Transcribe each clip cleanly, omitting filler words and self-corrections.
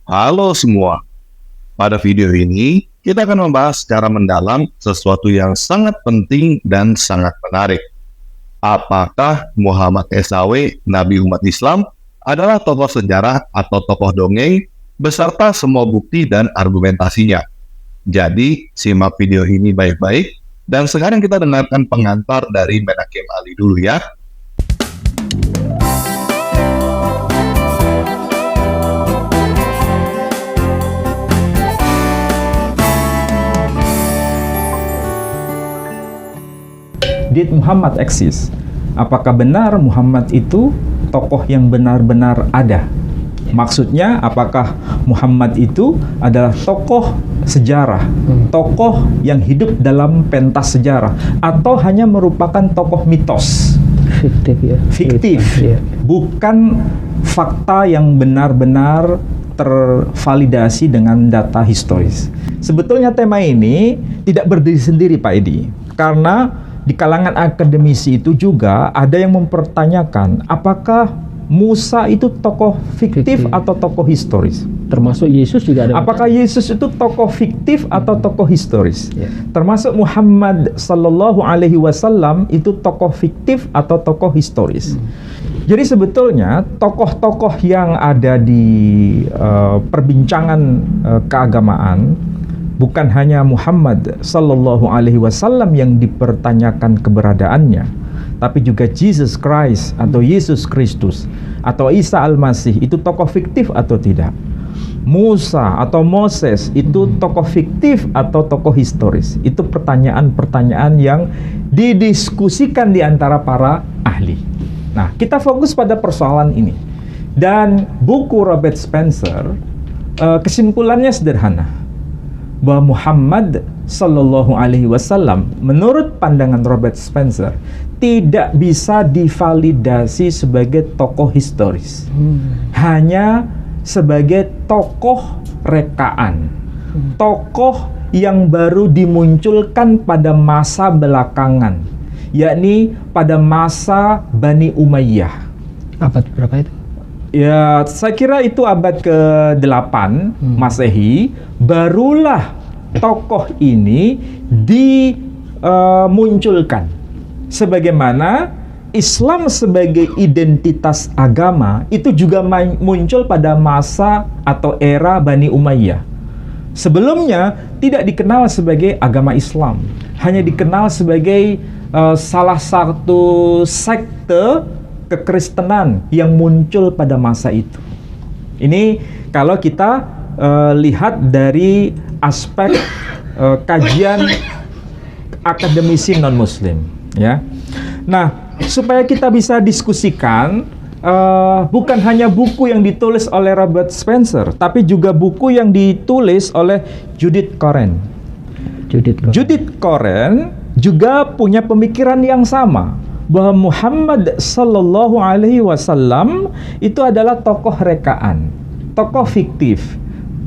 Halo semua, pada video ini kita akan membahas secara mendalam sesuatu yang sangat penting dan sangat menarik. Apakah Muhammad SAW, Nabi umat Islam, adalah tokoh sejarah atau tokoh dongeng beserta semua bukti dan argumentasinya? Jadi, simak video ini baik-baik, dan sekarang kita dengarkan pengantar dari Menachem Ali dulu ya. Did Muhammad exist? Apakah benar Muhammad itu tokoh yang benar-benar ada? Maksudnya, apakah Muhammad itu adalah tokoh sejarah, tokoh yang hidup dalam pentas sejarah, atau hanya merupakan tokoh mitos? Fiktif ya. Fiktif, Ya. bukan fakta yang benar-benar tervalidasi dengan data historis. Sebetulnya tema ini tidak berdiri sendiri, Pak Edi, karena di kalangan akademisi itu juga ada yang mempertanyakan apakah Musa itu tokoh fiktif atau tokoh historis. Termasuk Yesus juga ada. Apakah Yesus itu tokoh fiktif atau tokoh historis? Ya. Termasuk Muhammad Sallallahu Alaihi Wasallam itu tokoh fiktif atau tokoh historis. Jadi sebetulnya tokoh-tokoh yang ada di perbincangan keagamaan bukan hanya Muhammad Sallallahu Alaihi Wasallam yang dipertanyakan keberadaannya, tapi juga Jesus Christ atau Yesus Kristus atau Isa Al-Masih itu tokoh fiktif atau tidak. Musa atau Moses itu tokoh fiktif atau tokoh historis. Itu pertanyaan-pertanyaan yang didiskusikan di antara para ahli. Nah, kita fokus pada persoalan ini. Dan buku Robert Spencer kesimpulannya sederhana, bahwa Muhammad Sallallahu Alaihi Wasallam menurut pandangan Robert Spencer tidak bisa divalidasi sebagai tokoh historis, hanya sebagai tokoh rekaan, tokoh yang baru dimunculkan pada masa belakangan, yakni pada masa Bani Umayyah. Abad berapa itu? Ya, saya kira itu abad ke-8 Masehi, barulah tokoh ini dimunculkan. Sebagaimana Islam sebagai identitas agama itu juga muncul pada masa atau era Bani Umayyah. Sebelumnya tidak dikenal sebagai agama Islam, hanya dikenal sebagai salah satu sekte kekristenan yang muncul pada masa itu. Ini kalau kita lihat dari aspek kajian akademisi non-muslim, ya. Nah, supaya kita bisa diskusikan, bukan hanya buku yang ditulis oleh Robert Spencer, tapi juga buku yang ditulis oleh Judith Coren. Judith Coren juga punya pemikiran yang sama, bahwa Muhammad Sallallahu Alaihi Wasallam itu adalah tokoh rekaan, tokoh fiktif,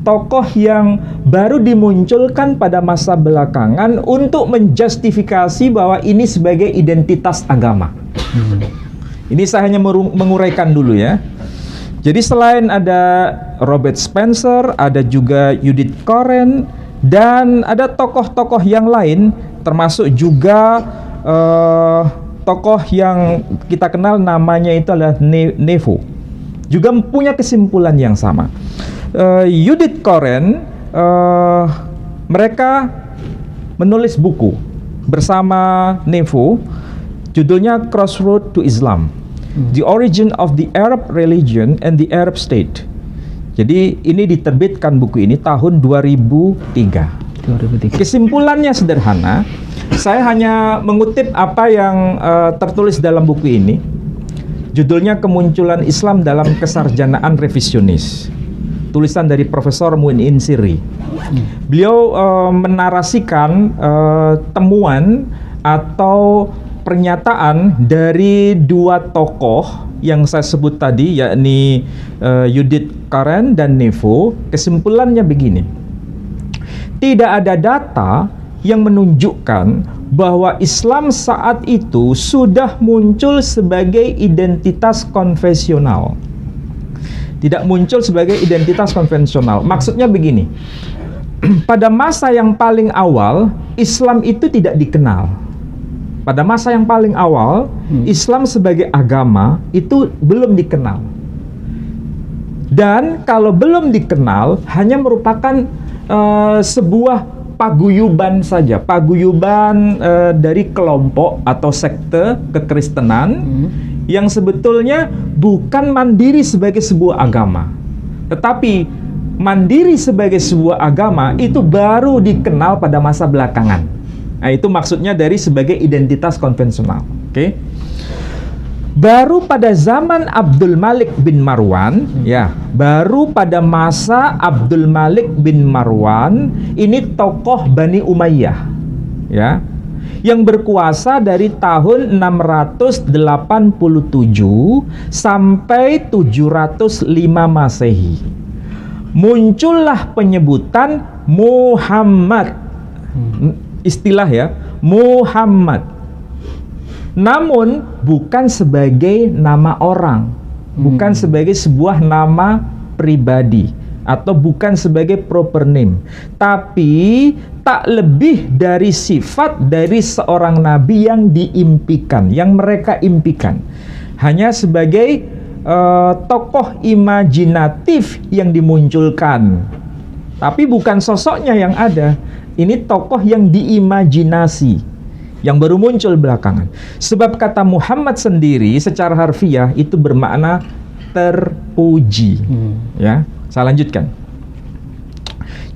tokoh yang baru dimunculkan pada masa belakangan untuk menjustifikasi bahwa ini sebagai identitas agama. Ini saya hanya menguraikan dulu ya. Jadi selain ada Robert Spencer, ada juga Judith Coren, dan ada tokoh-tokoh yang lain, termasuk juga tokoh yang kita kenal namanya itu adalah Nevo, juga punya kesimpulan yang sama. Judith Coren, mereka menulis buku bersama Nevo, judulnya Crossroad to Islam, The Origin of the Arab Religion and the Arab State. Jadi ini diterbitkan buku ini tahun 2003. Kesimpulannya sederhana, saya hanya mengutip apa yang tertulis dalam buku ini. Judulnya Kemunculan Islam dalam Kesarjanaan Revisionis, tulisan dari Profesor Muin Siri. Beliau menarasikan temuan atau pernyataan dari dua tokoh yang saya sebut tadi, yakni Judith Coren dan Nevo. Kesimpulannya begini: tidak ada data yang menunjukkan bahwa Islam saat itu sudah muncul sebagai identitas konfesional. tidak muncul sebagai identitas konvensional. Maksudnya begini, pada masa yang paling awal, Islam itu tidak dikenal. Pada masa yang paling awal, Islam sebagai agama itu belum dikenal. Dan kalau belum dikenal, hanya merupakan sebuah paguyuban saja, paguyuban dari kelompok atau sekte kekristenan yang sebetulnya bukan mandiri sebagai sebuah agama. Tetapi mandiri sebagai sebuah agama itu baru dikenal pada masa belakangan. Nah, itu maksudnya dari sebagai identitas konvensional. Oke. Baru pada zaman Abdul Malik bin Marwan, ya, baru pada masa Abdul Malik bin Marwan, ini tokoh Bani Umayyah, ya, yang berkuasa dari tahun 687 sampai 705 Masehi. Muncullah penyebutan Muhammad, istilah ya, Muhammad. Namun bukan sebagai nama orang, bukan sebagai sebuah nama pribadi, atau bukan sebagai proper name, tapi tak lebih dari sifat dari seorang nabi yang diimpikan, yang mereka impikan, hanya sebagai tokoh imajinatif yang dimunculkan, tapi bukan sosoknya yang ada. Ini tokoh yang diimajinasi, yang baru muncul belakangan. Sebab kata Muhammad sendiri secara harfiah itu bermakna terpuji. Ya, saya lanjutkan.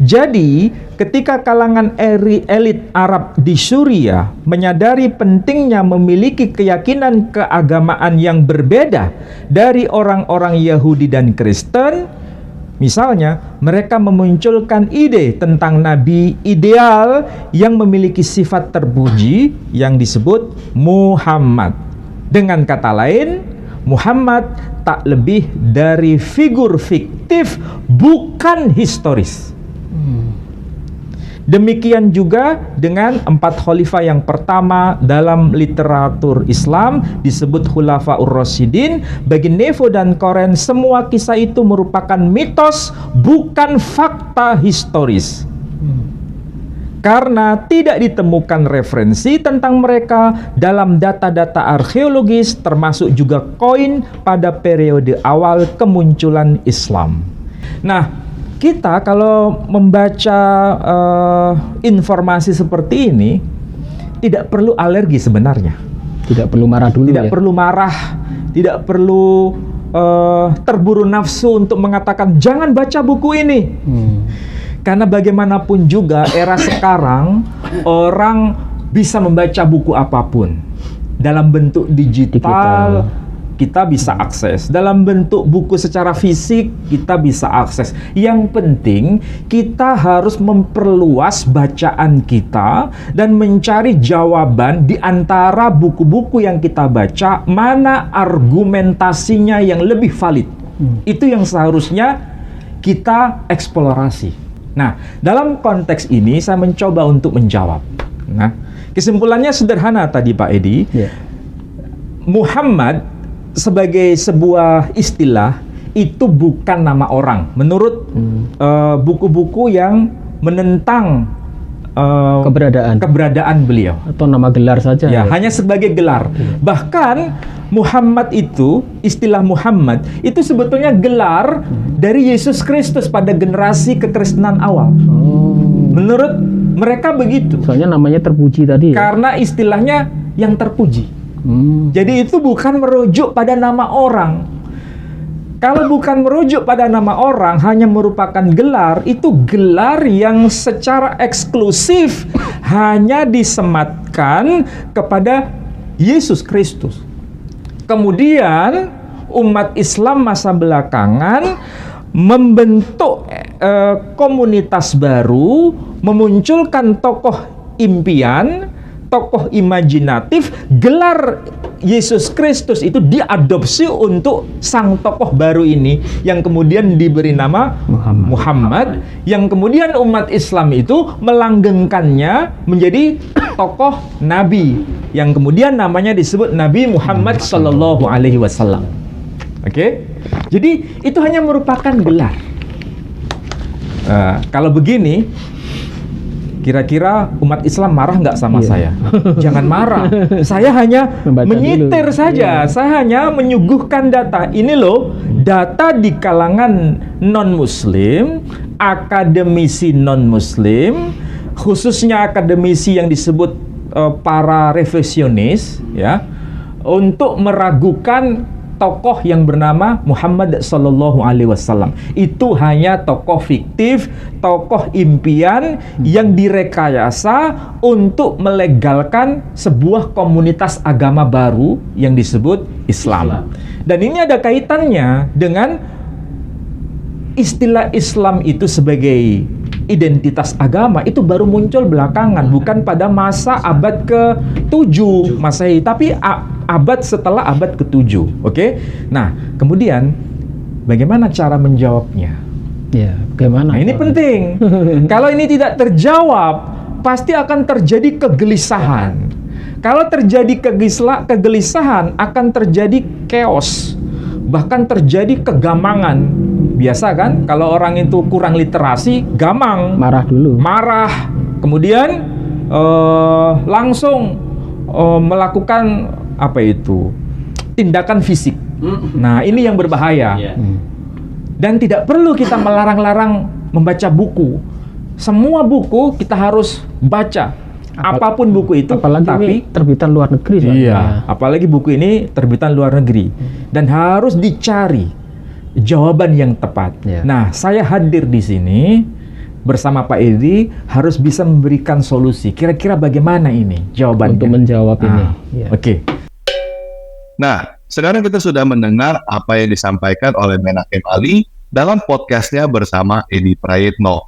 Jadi, ketika kalangan elit Arab di Suriah menyadari pentingnya memiliki keyakinan keagamaan yang berbeda dari orang-orang Yahudi dan Kristen, misalnya, mereka memunculkan ide tentang nabi ideal yang memiliki sifat terpuji yang disebut Muhammad. Dengan kata lain, Muhammad tak lebih dari figur fiktif, bukan historis. Demikian juga dengan 4 khalifah yang pertama dalam literatur Islam disebut Khulafaur Rasyidin. Bagi Nevo dan Koren, semua kisah itu merupakan mitos, bukan fakta historis. Karena tidak ditemukan referensi tentang mereka dalam data-data arkeologis, termasuk juga koin pada periode awal kemunculan Islam. Nah, kita kalau membaca informasi seperti ini tidak perlu alergi sebenarnya. Tidak perlu marah dulu. Tidak perlu marah, tidak perlu terburu nafsu untuk mengatakan jangan baca buku ini. Karena bagaimanapun juga era sekarang orang bisa membaca buku apapun dalam bentuk digital. Kita bisa akses. Dalam bentuk buku secara fisik, kita bisa akses. Yang penting, kita harus memperluas bacaan kita dan mencari jawaban di antara buku-buku yang kita baca, mana argumentasinya yang lebih valid. Itu yang seharusnya kita eksplorasi. Nah, dalam konteks ini, saya mencoba untuk menjawab. Nah, kesimpulannya sederhana tadi, Pak Edi. Muhammad sebagai sebuah istilah itu bukan nama orang menurut buku-buku yang menentang keberadaan beliau, atau nama gelar saja ya, hanya sebagai gelar. Bahkan Muhammad itu, istilah Muhammad itu sebetulnya gelar dari Yesus Kristus pada generasi kekristenan awal. Menurut mereka begitu. Soalnya namanya terpuji tadi. Karena istilahnya yang terpuji. Jadi itu bukan merujuk pada nama orang. Kalau bukan merujuk pada nama orang, hanya merupakan gelar, itu gelar yang secara eksklusif hanya disematkan kepada Yesus Kristus. Kemudian umat Islam masa belakangan membentuk komunitas baru, memunculkan tokoh impian, tokoh imajinatif. Gelar Yesus Kristus itu diadopsi untuk sang tokoh baru ini yang kemudian diberi nama Muhammad, yang kemudian umat Islam itu melanggengkannya menjadi tokoh nabi yang kemudian namanya disebut Nabi Muhammad sallallahu alaihi wasallam. Oke? Jadi itu hanya merupakan gelar. Kalau begini, kira-kira umat Islam marah nggak sama saya? Jangan marah. Saya hanya Membaca menyitir dulu. saja. Saya hanya menyuguhkan data. Ini loh, data di kalangan non-Muslim, akademisi non-Muslim, khususnya akademisi yang disebut para revisionis, ya, untuk meragukan tokoh yang bernama Muhammad Sallallahu Alaihi Wasallam. Itu hanya tokoh fiktif, tokoh impian yang direkayasa untuk melegalkan sebuah komunitas agama baru yang disebut Islam. Dan ini ada kaitannya dengan istilah Islam itu sebagai identitas agama itu baru muncul belakangan, bukan pada masa abad ke-7 Masehi, tapi abad setelah abad ke-7. Oke? Nah, kemudian bagaimana cara menjawabnya? Ya, bagaimana? Nah, ini penting. Kalau ini tidak terjawab, pasti akan terjadi kegelisahan. Kalau terjadi kegelisahan, akan terjadi chaos, bahkan terjadi kegamangan. Biasa kan, kalau orang itu kurang literasi, gamang, Marah dulu. marah, kemudian langsung melakukan apa itu, tindakan fisik. Nah, ini yang berbahaya. Dan tidak perlu kita melarang-larang membaca buku. Semua buku kita harus baca, apapun buku itu. Apalagi tapi ini terbitan luar negeri. soalnya. iya, apalagi buku ini terbitan luar negeri dan harus dicari jawaban yang tepat. Ya. Nah, saya hadir di sini bersama Pak Edi harus bisa memberikan solusi. Kira-kira bagaimana ini jawabannya? Untuk menjawab ini. Ya. Oke. Nah, sekarang kita sudah mendengar apa yang disampaikan oleh Menakem Ali dalam podcastnya bersama Edi Prayitno.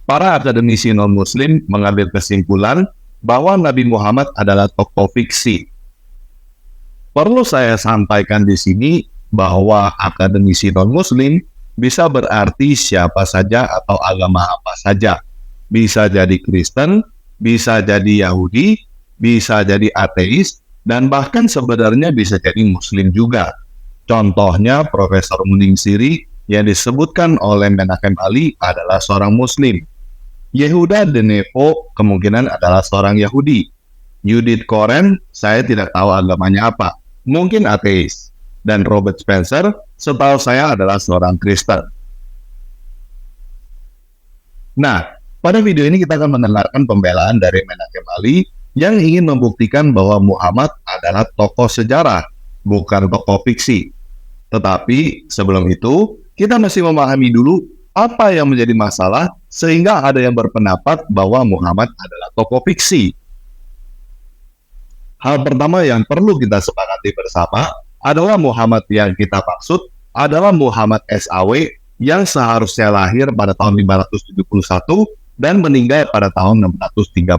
Para akademisi non-Muslim mengambil kesimpulan bahwa Nabi Muhammad adalah tokoh fiksi. Perlu saya sampaikan di sini bahwa akademisi non-Muslim bisa berarti siapa saja atau agama apa saja. Bisa jadi Kristen, bisa jadi Yahudi, bisa jadi ateis, dan bahkan sebenarnya bisa jadi Muslim juga. Contohnya Profesor Muning Siri yang disebutkan oleh Menakem Ali adalah seorang Muslim. Yehuda Denevo kemungkinan adalah seorang Yahudi. Judith Koren, saya tidak tahu agamanya apa. Mungkin ateis. Dan Robert Spencer, setahu saya adalah seorang Kristen. Nah, pada video ini kita akan mendengarkan pembelaan dari Menakem Ali yang ingin membuktikan bahwa Muhammad adalah tokoh sejarah, bukan tokoh fiksi. Tetapi sebelum itu, kita masih memahami dulu apa yang menjadi masalah sehingga ada yang berpendapat bahwa Muhammad adalah tokoh fiksi. Hal pertama yang perlu kita sepakati bersama adalah Muhammad yang kita maksud adalah Muhammad SAW yang seharusnya lahir pada tahun 571 dan meninggal pada tahun 632.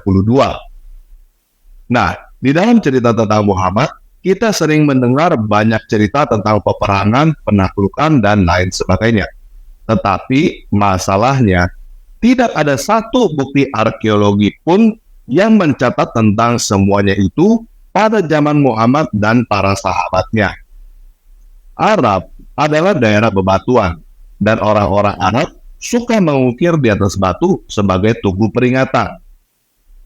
Nah, di dalam cerita tentang Muhammad, kita sering mendengar banyak cerita tentang peperangan, penaklukan, dan lain sebagainya. Tetapi masalahnya, tidak ada satu bukti arkeologi pun yang mencatat tentang semuanya itu pada zaman Muhammad dan para sahabatnya. Arab adalah daerah bebatuan, dan orang-orang Arab suka mengukir di atas batu sebagai tugu peringatan.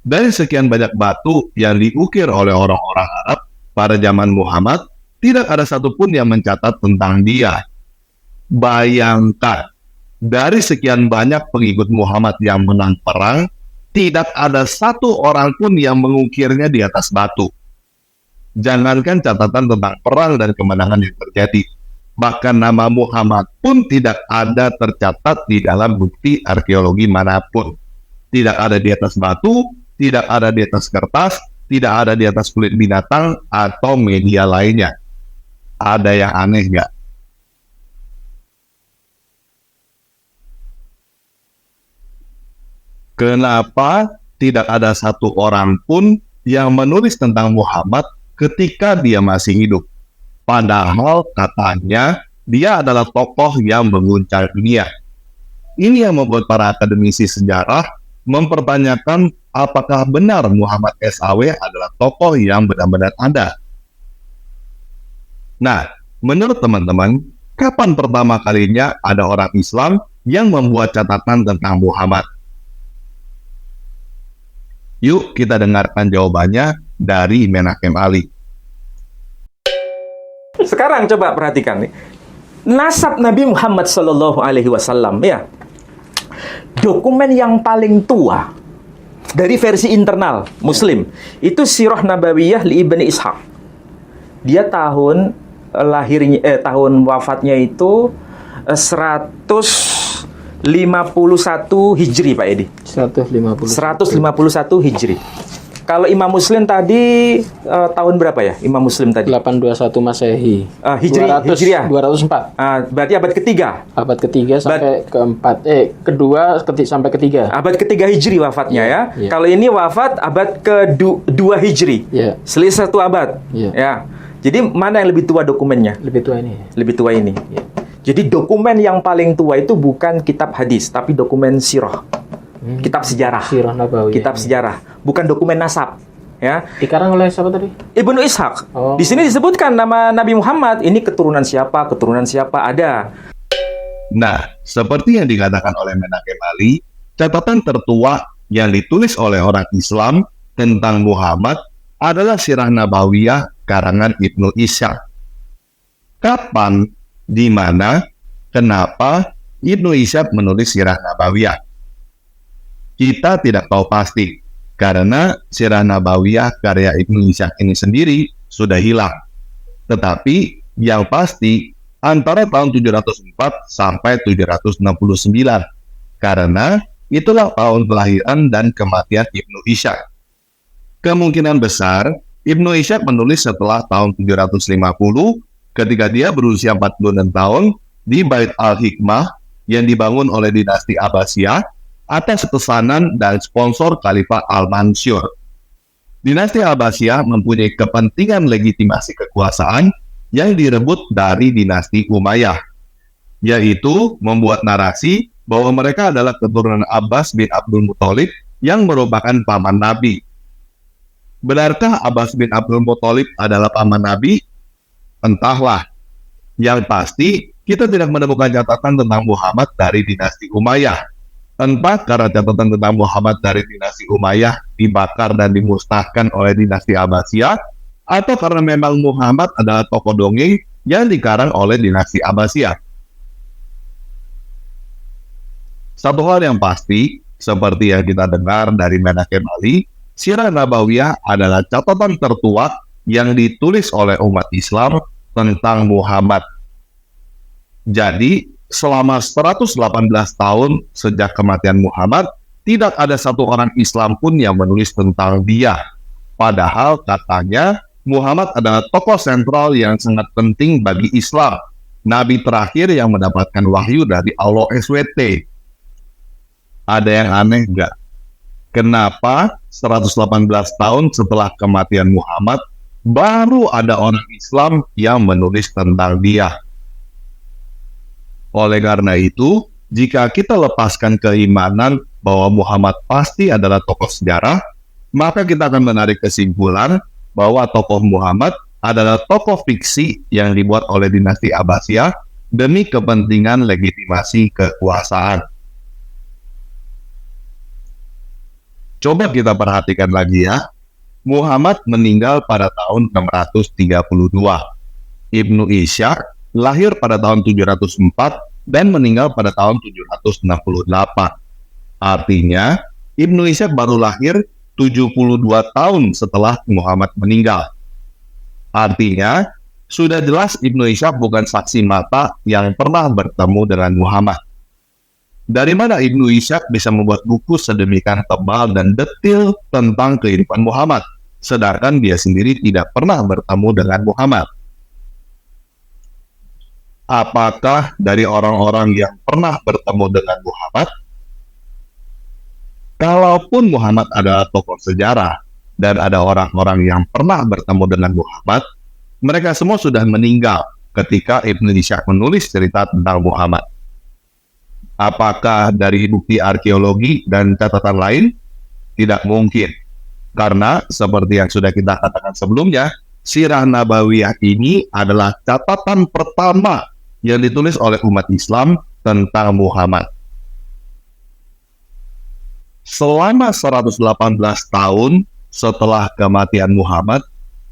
Dari sekian banyak batu yang diukir oleh orang-orang Arab pada zaman Muhammad, tidak ada satupun yang mencatat tentang dia. Bayangkan, dari sekian banyak pengikut Muhammad yang menang perang, tidak ada satu orang pun yang mengukirnya di atas batu. Jangankan catatan tentang perang dan kemenangan yang terjadi, bahkan nama Muhammad pun tidak ada tercatat di dalam bukti arkeologi manapun. Tidak ada di atas batu, tidak ada di atas kertas, tidak ada di atas kulit binatang atau media lainnya. Ada yang aneh nggak? Kenapa tidak ada satu orang pun yang menulis tentang Muhammad ketika dia masih hidup? Padahal katanya dia adalah tokoh yang mengguncang dunia. Ini yang membuat para akademisi sejarah mempertanyakan apakah benar Muhammad SAW adalah tokoh yang benar-benar ada. Nah, menurut teman-teman, Kapan pertama kalinya ada orang Islam yang membuat catatan tentang Muhammad? Yuk kita dengarkan jawabannya dari Menachem Ali. Sekarang coba perhatikan nih. Nasab Nabi Muhammad Sallallahu Alaihi Wasallam, ya. Dokumen yang paling tua dari versi internal Muslim itu Sirah Nabawiyah li Ibni Ishaq. Dia tahun tahun wafatnya itu 151 Hijri, Pak Edi. 150. 151 Hijri. Kalau Imam Muslim tadi tahun berapa ya? Imam Muslim tadi 821 Masehi. Hijriah. 204. Berarti abad ketiga. Abad ketiga sampai keempat. Sampai ketiga. Abad ketiga Hijri wafatnya, ya. Iya. Kalau ini wafat abad kedua Hijri. Iya. Selisih 1 abad. Iya. Ya. Jadi mana yang lebih tua dokumennya? Lebih tua ini. Lebih tua ini. Iya. Jadi dokumen yang paling tua itu bukan kitab hadis, tapi dokumen sirah. Kitab sejarah. Sirah Nabawiyah. Kitab sejarah, bukan dokumen nasab, ya. Dikarang oleh siapa tadi? Ibnu Ishaq. Oh. Di sini disebutkan nama Nabi Muhammad, ini keturunan siapa ada. Nah, seperti yang dikatakan oleh Menachem Ali, catatan tertua yang ditulis oleh orang Islam tentang Muhammad adalah Sirah Nabawiyah karangan Ibnu Ishaq. Kapan, di mana, kenapa Ibnu Ishaq menulis Sirah Nabawiyah? Kita tidak tahu pasti, karena Sirah Nabawiyah karya Ibnu Ishaq ini sendiri sudah hilang. Tetapi yang pasti antara tahun 704 sampai 769, karena itulah tahun kelahiran dan kematian Ibnu Ishaq. Kemungkinan besar Ibnu Ishaq menulis setelah tahun 750 ketika dia berusia 46 tahun di Bait Al-Hikmah yang dibangun oleh dinasti Abbasiyah atas pesanan dan sponsor Khalifah Al-Mansur. Dinasti Abbasiyah mempunyai kepentingan legitimasi kekuasaan yang direbut dari dinasti Umayyah, yaitu membuat narasi bahwa mereka adalah keturunan Abbas bin Abdul Muthalib yang merupakan paman Nabi. Benarkah Abbas bin Abdul Muthalib adalah paman Nabi? Entahlah. Yang pasti, kita tidak menemukan catatan tentang Muhammad dari dinasti Umayyah. Entah karena catatan tentang Muhammad dari dinasti Umayyah dibakar dan dimusnahkan oleh dinasti Abbasiyah, atau karena memang Muhammad adalah tokoh dongeng yang dikarang oleh dinasti Abbasiyah. Satu hal yang pasti, seperti yang kita dengar dari Menachem Ali, Sirah Nabawiyah adalah catatan tertua yang ditulis oleh umat Islam tentang Muhammad. Jadi, selama 118 tahun sejak kematian Muhammad, tidak ada satu orang Islam pun yang menulis tentang dia. Padahal katanya Muhammad adalah tokoh sentral yang sangat penting bagi Islam, nabi terakhir yang mendapatkan wahyu dari Allah SWT. Ada yang aneh nggak? Kenapa 118 tahun setelah kematian Muhammad, baru ada orang Islam yang menulis tentang dia? Oleh karena itu, jika kita lepaskan keimanan bahwa Muhammad pasti adalah tokoh sejarah, maka kita akan menarik kesimpulan bahwa tokoh Muhammad adalah tokoh fiksi yang dibuat oleh dinasti Abbasiyah demi kepentingan legitimasi kekuasaan. Coba kita perhatikan lagi ya. Muhammad meninggal pada tahun 632. Ibnu Ishaq lahir pada tahun 704 dan meninggal pada tahun 768. Artinya, Ibnu Ishaq baru lahir 72 tahun setelah Muhammad meninggal. Artinya, sudah jelas Ibnu Ishaq bukan saksi mata yang pernah bertemu dengan Muhammad. Dari mana Ibnu Ishaq bisa membuat buku sedemikian tebal dan detail tentang kehidupan Muhammad, sedangkan dia sendiri tidak pernah bertemu dengan Muhammad? Apakah dari orang-orang yang pernah bertemu dengan Muhammad? Kalaupun Muhammad adalah tokoh sejarah dan ada orang-orang yang pernah bertemu dengan Muhammad, mereka semua sudah meninggal ketika Ibnu Ishaq menulis cerita tentang Muhammad. Apakah dari bukti arkeologi dan catatan lain? Tidak mungkin. Karena seperti yang sudah kita katakan sebelumnya, Sirah Nabawiyah ini adalah catatan pertama yang ditulis oleh umat Islam tentang Muhammad. Selama 118 tahun setelah kematian Muhammad,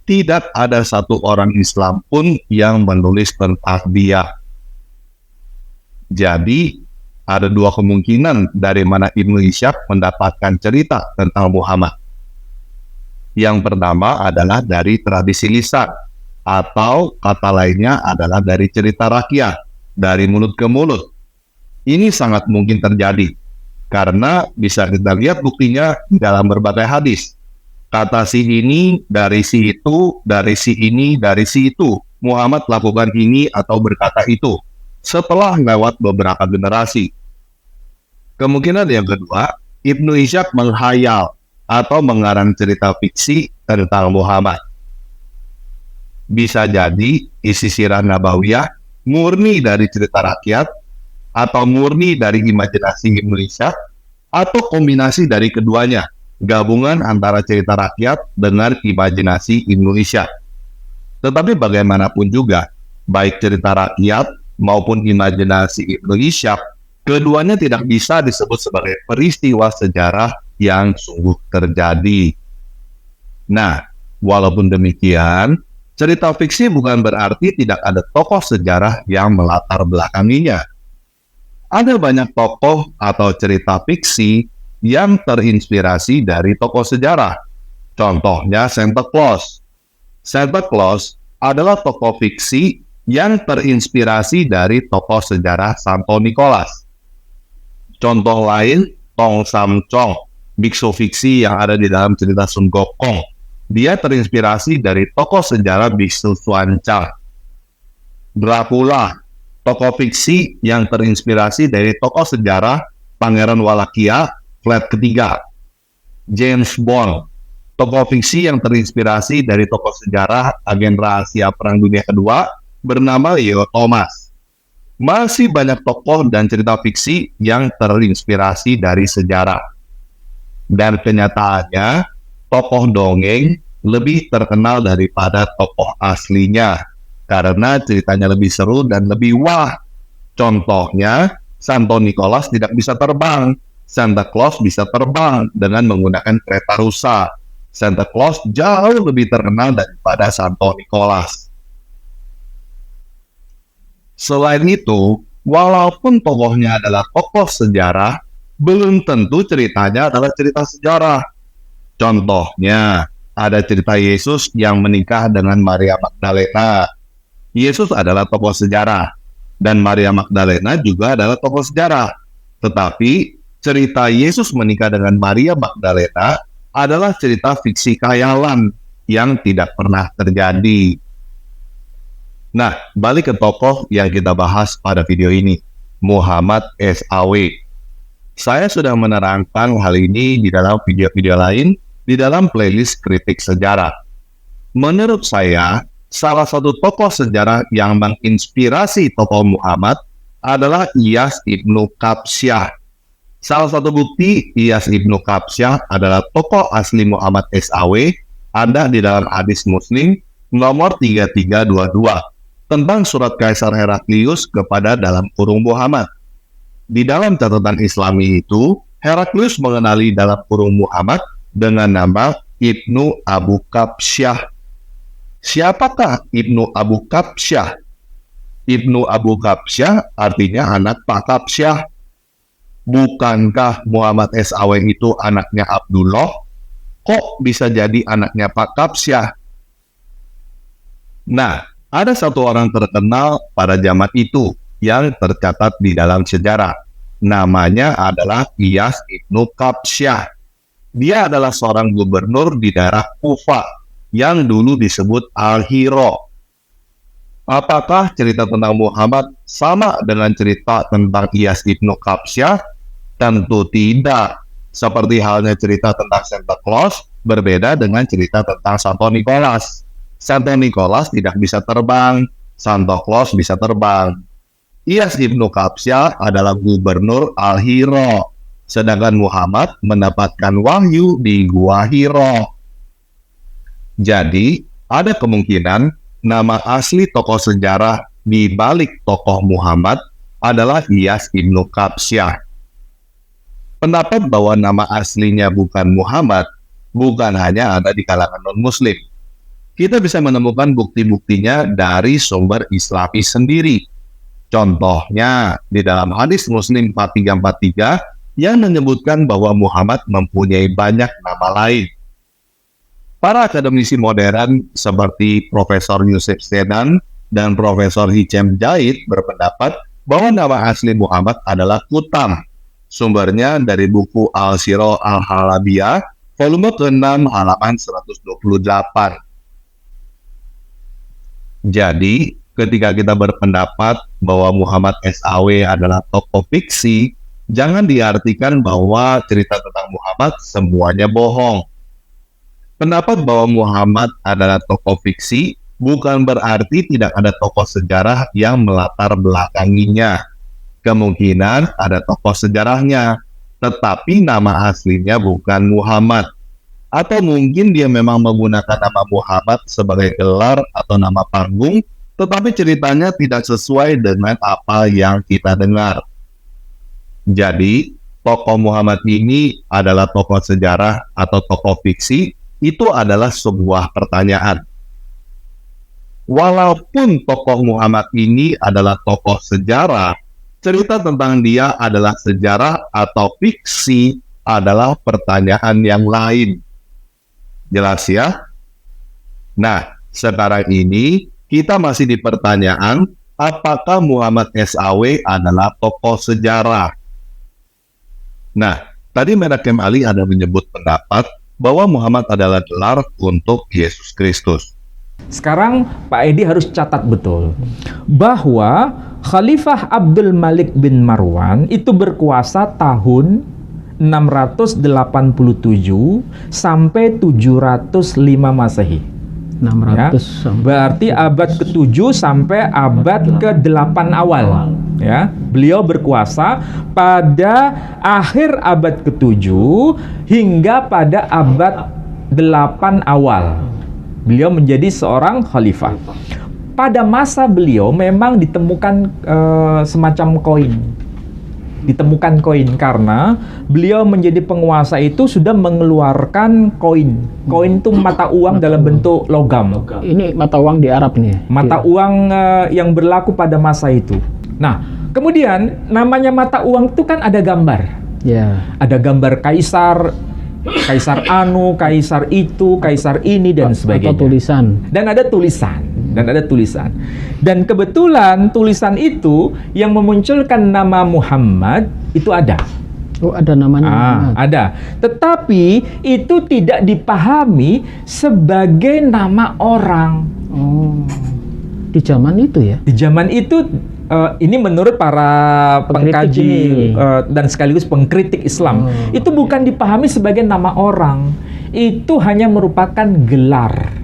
tidak ada satu orang Islam pun yang menulis tentang dia. Jadi, ada dua kemungkinan dari mana Ibnu Ishaq mendapatkan cerita tentang Muhammad. Yang pertama adalah dari tradisi lisan, atau kata lainnya adalah dari cerita rakyat, dari mulut ke mulut. Ini sangat mungkin terjadi, karena bisa kita lihat buktinya dalam berbagai hadis. Kata si ini, dari si itu, dari si ini, dari si itu. Muhammad lakukan ini atau berkata itu, setelah lewat beberapa generasi. Kemungkinan yang kedua, Ibnu Ishaq menghayal atau mengarang cerita fiksi tentang Muhammad. Bisa jadi isi sirah nabawiyah murni dari cerita rakyat, atau murni dari imajinasi Ibnu Ishaq, atau kombinasi dari keduanya, gabungan antara cerita rakyat dengan imajinasi Ibnu Ishaq. Tetapi bagaimanapun juga, baik cerita rakyat maupun imajinasi Ibnu Ishaq, keduanya tidak bisa disebut sebagai peristiwa sejarah yang sungguh terjadi. Nah, walaupun demikian, cerita fiksi bukan berarti tidak ada tokoh sejarah yang melatar belakanginya. Ada banyak tokoh atau cerita fiksi yang terinspirasi dari tokoh sejarah. Contohnya Santa Claus. Santa Claus adalah tokoh fiksi yang terinspirasi dari tokoh sejarah Santo Nicholas. Contoh lain, Tong Sam Chong, biksu fiksi yang ada di dalam cerita Sun Gokong. Dia terinspirasi dari tokoh sejarah biksu Xuan Chang. Dracula, tokoh fiksi yang terinspirasi dari tokoh sejarah Pangeran Wallachia, Flat ketiga. James Bond, tokoh fiksi yang terinspirasi dari tokoh sejarah agen rahasia Perang Dunia Kedua bernama Leo Thomas. Masih banyak tokoh dan cerita fiksi yang terinspirasi dari sejarah. Dan kenyataannya, tokoh dongeng lebih terkenal daripada tokoh aslinya, karena ceritanya lebih seru dan lebih wah. Contohnya, Santo Nicholas tidak bisa terbang. Santa Claus bisa terbang dengan menggunakan kereta rusa. Santa Claus jauh lebih terkenal daripada Santo Nicholas. Selain itu, walaupun tokohnya adalah tokoh sejarah, belum tentu ceritanya adalah cerita sejarah. Contohnya, ada cerita Yesus yang menikah dengan Maria Magdalena. Yesus adalah tokoh sejarah, dan Maria Magdalena juga adalah tokoh sejarah. Tetapi, cerita Yesus menikah dengan Maria Magdalena adalah cerita fiksi khayalan yang tidak pernah terjadi. Nah, balik ke tokoh yang kita bahas pada video ini, Muhammad SAW. Saya sudah menerangkan hal ini di dalam video-video lain di dalam playlist kritik sejarah. Menurut saya, salah satu tokoh sejarah yang menginspirasi tokoh Muhammad adalah Iyas Ibnu Qabsyah. Salah satu bukti Iyas Ibnu Qabsyah adalah tokoh asli Muhammad SAW ada di dalam hadis Muslim nomor 3322 tentang surat Kaisar Heraklius kepada dalam kurung Muhammad. Di dalam catatan Islami itu, Heraklius mengenali dalam kurung Muhammad dengan nama Ibnu Abu Qabsyah. Siapakah Ibnu Abu Qabsyah? Ibnu Abu Qabsyah artinya anak Pak Qabsyah. Bukankah Muhammad SAW itu anaknya Abdullah? Kok bisa jadi anaknya Pak Qabsyah? Nah, ada satu orang terkenal pada zaman itu yang tercatat di dalam sejarah. Namanya adalah Iyas Ibnu Qabsyah. Dia adalah seorang gubernur di daerah Kufa yang dulu disebut Al-Hira. Apakah cerita tentang Muhammad sama dengan cerita tentang Iyas Ibnu Qabsyah? Tentu tidak. Seperti halnya cerita tentang Santa Claus berbeda dengan cerita tentang Santo Nicholas. Santo Nicholas tidak bisa terbang, Santa Claus bisa terbang. Iyas Ibnu Qabsyah adalah gubernur Al-Hira, sedangkan Muhammad mendapatkan wahyu di Gua Hira. Jadi, ada kemungkinan nama asli tokoh sejarah di balik tokoh Muhammad adalah Iyas ibnu Kabsyah. Pendapat bahwa nama aslinya bukan Muhammad bukan hanya ada di kalangan non-Muslim. Kita bisa menemukan bukti-buktinya dari sumber Islami sendiri. Contohnya, di dalam hadis Muslim 4343 yang menyebutkan bahwa Muhammad mempunyai banyak nama lain. Para akademisi modern seperti Profesor Yusuf Sedan dan Profesor Hichem Jaid berpendapat bahwa nama asli Muhammad adalah Kutam. Sumbernya dari buku Al-Sirah Al-Halabiyah, volume ke-6, halaman 128. Jadi, ketika kita berpendapat bahwa Muhammad SAW adalah tokoh fiksi, jangan diartikan bahwa cerita tentang Muhammad semuanya bohong. Pendapat bahwa Muhammad adalah tokoh fiksi bukan berarti tidak ada tokoh sejarah yang melatar belakanginya. Kemungkinan ada tokoh sejarahnya, tetapi nama aslinya bukan Muhammad. Atau mungkin dia memang menggunakan nama Muhammad sebagai gelar atau nama panggung, tetapi ceritanya tidak sesuai dengan apa yang kita dengar. Jadi, tokoh Muhammad ini adalah tokoh sejarah atau tokoh fiksi, itu adalah sebuah pertanyaan. Walaupun tokoh Muhammad ini adalah tokoh sejarah, cerita tentang dia adalah sejarah atau fiksi adalah pertanyaan yang lain. Jelas ya? Nah, sekarang ini kita masih di pertanyaan apakah Muhammad SAW adalah tokoh sejarah. Nah, tadi Merakem Ali ada menyebut pendapat bahwa Muhammad adalah gelar untuk Yesus Kristus. Sekarang Pak Edi harus catat betul bahwa Khalifah Abdul Malik bin Marwan itu berkuasa tahun 687 sampai 705 Masehi. 600 Ya, berarti abad ke-7 sampai abad ke-8 awal. Ya, beliau berkuasa pada akhir abad ke-7 hingga pada abad 8 awal. Beliau menjadi seorang khalifah. Pada masa beliau memang ditemukan semacam koin. Ditemukan koin karena beliau menjadi penguasa itu sudah mengeluarkan koin. Koin itu mata uang dalam bentuk logam. Ini mata uang di Arab nih. Mata uang yang berlaku pada masa itu. Nah, kemudian namanya mata uang itu kan ada gambar. Ya. Ada gambar kaisar, kaisar anu, kaisar itu, kaisar ini dan sebagainya. Atau tulisan. Dan ada tulisan. Dan kebetulan tulisan itu yang memunculkan nama Muhammad itu ada. Oh, ada namanya Muhammad. Ada. Tetapi itu tidak dipahami sebagai nama orang. Oh. Di zaman itu ya? Di zaman itu ini menurut para pengkaji dan sekaligus pengkritik Islam, itu bukan dipahami sebagai nama orang. Itu hanya merupakan gelar.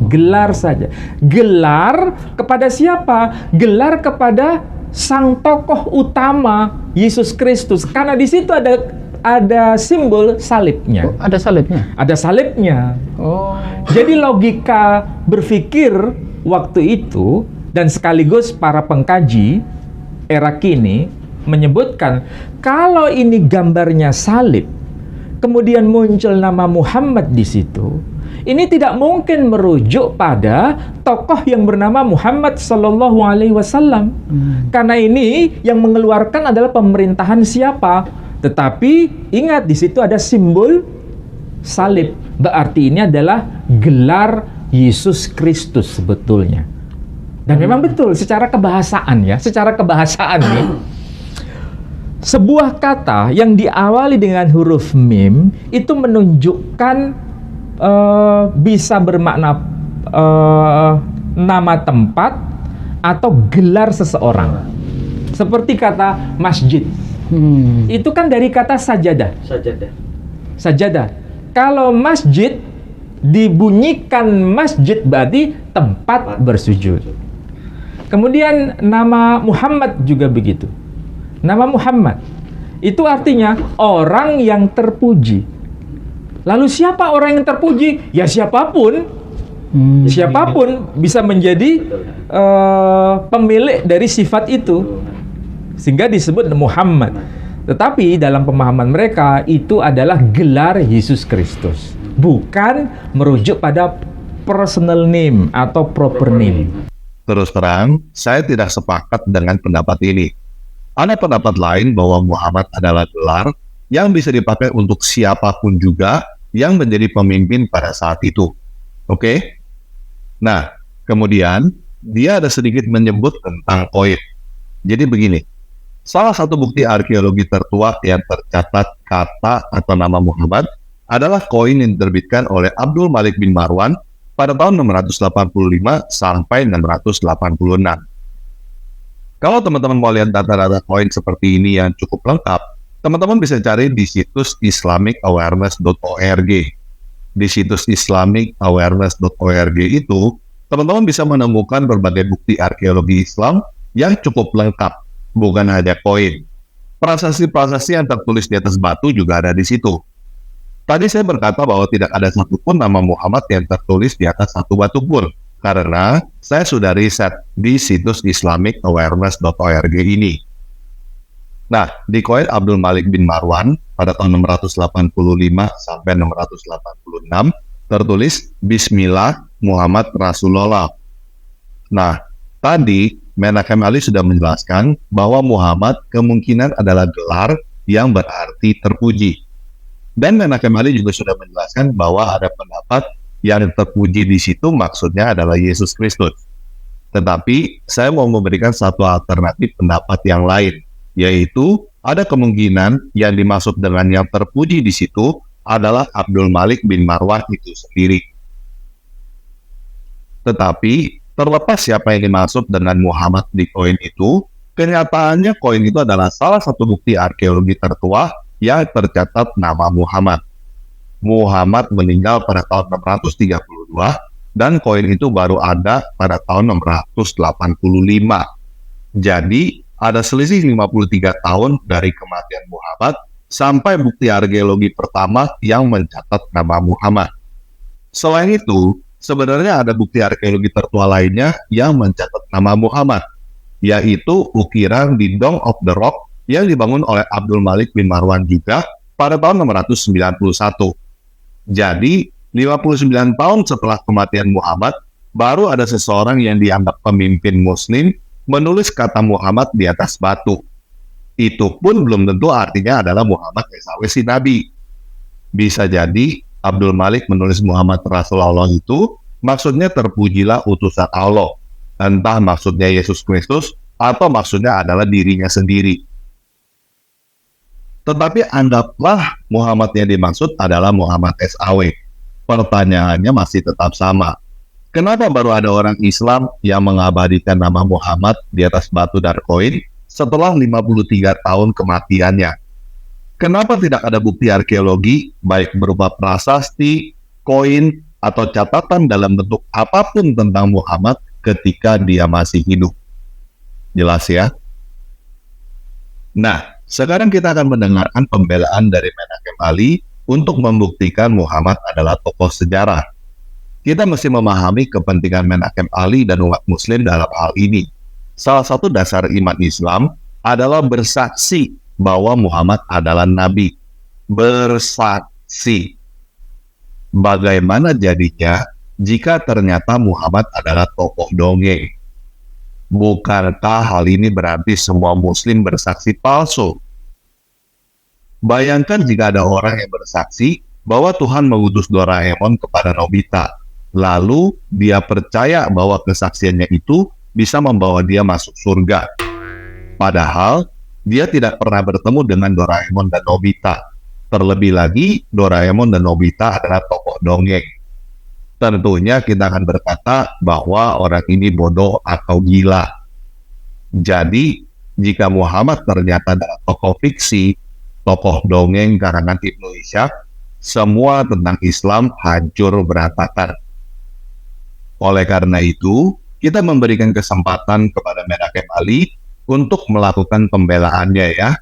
Gelar saja. Gelar kepada siapa? Gelar kepada sang tokoh utama Yesus Kristus. Karena di situ ada simbol salibnya. Oh, ada salibnya. Ada salibnya. Oh. Jadi logika berpikir waktu itu dan sekaligus para pengkaji era kini menyebutkan kalau ini gambarnya salib, kemudian muncul nama Muhammad di situ. Ini tidak mungkin merujuk pada tokoh yang bernama Muhammad Sallallahu Alaihi Wasallam. Karena ini yang mengeluarkan adalah pemerintahan siapa? Tetapi ingat di situ ada simbol salib. Berarti ini adalah gelar Yesus Kristus sebetulnya. Dan memang betul secara kebahasaan ya, secara kebahasaan nih. Sebuah kata yang diawali dengan huruf mim itu menunjukkan bisa bermakna nama tempat atau gelar seseorang. Seperti kata masjid. Itu kan dari kata sajadah. Sajadah. Kalau masjid dibunyikan masjid berarti tempat bersujud. Kemudian nama Muhammad juga begitu. Nama Muhammad itu artinya orang yang terpuji. Lalu siapa orang yang terpuji? Ya siapapun. Siapapun bisa menjadi pemilik dari sifat itu, sehingga disebut Muhammad. Tetapi dalam pemahaman mereka itu adalah gelar Yesus Kristus, bukan merujuk pada personal name atau proper name. Terus terang, saya tidak sepakat dengan pendapat ini. Ada pendapat lain bahwa Muhammad adalah gelar yang bisa dipakai untuk siapapun juga yang menjadi pemimpin pada saat itu. Oke? Nah, kemudian dia ada sedikit menyebut tentang koin. Jadi begini, salah satu bukti arkeologi tertua yang tercatat kata atau nama Muhammad adalah koin yang diterbitkan oleh Abdul Malik bin Marwan pada tahun 685 sampai 686. Kalau teman-teman mau lihat data-data koin seperti ini yang cukup lengkap, teman-teman bisa cari di situs islamicawareness.org. Di situs islamicawareness.org itu, teman-teman bisa menemukan berbagai bukti arkeologi Islam yang cukup lengkap, bukan hanya koin. Prasasti-prasasti yang tertulis di atas batu juga ada di situ. Tadi saya berkata bahwa tidak ada satupun nama Muhammad yang tertulis di atas satu batu pun, karena saya sudah riset di situs islamicawareness.org ini. Nah, di koin Abdul Malik bin Marwan pada tahun 685 sampai 686 tertulis Bismillah Muhammad Rasulullah. Nah, tadi Menachem Ali sudah menjelaskan bahwa Muhammad kemungkinan adalah gelar yang berarti terpuji. Dan Menachem Ali juga sudah menjelaskan bahwa ada pendapat yang terpuji di situ maksudnya adalah Yesus Kristus. Tetapi saya mau memberikan satu alternatif pendapat yang lain, yaitu ada kemungkinan yang dimaksud dengan yang terpuji di situ adalah Abdul Malik bin Marwan itu sendiri. Tetapi terlepas siapa yang dimaksud dengan Muhammad di koin itu, kenyataannya koin itu adalah salah satu bukti arkeologi tertua yang tercatat nama Muhammad. Muhammad meninggal pada tahun 632 dan koin itu baru ada pada tahun 685. Jadi ada selisih 53 tahun dari kematian Muhammad sampai bukti arkeologi pertama yang mencatat nama Muhammad. Selain itu, sebenarnya ada bukti arkeologi tertua lainnya yang mencatat nama Muhammad, yaitu ukiran di Dome of the Rock yang dibangun oleh Abdul Malik bin Marwan juga pada tahun 691. Jadi, 59 tahun setelah kematian Muhammad, baru ada seseorang yang dianggap pemimpin Muslim menulis kata Muhammad di atas batu. Itu pun belum tentu artinya adalah Muhammad SAW si Nabi. Bisa jadi Abdul Malik menulis Muhammad Rasulullah itu maksudnya terpujilah utusan Allah. Entah maksudnya Yesus Kristus atau maksudnya adalah dirinya sendiri. Tetapi anggaplah Muhammad yang dimaksud adalah Muhammad SAW. Pertanyaannya masih tetap sama. Kenapa baru ada orang Islam yang mengabadikan nama Muhammad di atas batu dan koin setelah 53 tahun kematiannya? Kenapa tidak ada bukti arkeologi, baik berupa prasasti, koin, atau catatan dalam bentuk apapun tentang Muhammad ketika dia masih hidup? Jelas ya? Nah, sekarang kita akan mendengarkan pembelaan dari Menachem Ali untuk membuktikan Muhammad adalah tokoh sejarah. Kita mesti memahami kepentingan Menachem Ali dan umat Muslim dalam hal ini. Salah satu dasar iman Islam adalah bersaksi bahwa Muhammad adalah Nabi. Bersaksi. Bagaimana jadinya jika ternyata Muhammad adalah tokoh dongeng? Bukankah hal ini berarti semua Muslim bersaksi palsu? Bayangkan jika ada orang yang bersaksi bahwa Tuhan mengutus Doraemon kepada Nobita, lalu dia percaya bahwa kesaksiannya itu bisa membawa dia masuk surga. Padahal dia tidak pernah bertemu dengan Doraemon dan Nobita. Terlebih lagi, Doraemon dan Nobita adalah tokoh dongeng. Tentunya kita akan berkata bahwa orang ini bodoh atau gila. Jadi, jika Muhammad ternyata adalah tokoh fiksi, tokoh dongeng karangan Ibnu Ishaq, semua tentang Islam hancur berantakan. Oleh karena itu, kita memberikan kesempatan kepada Menachem Ali untuk melakukan pembelaannya ya.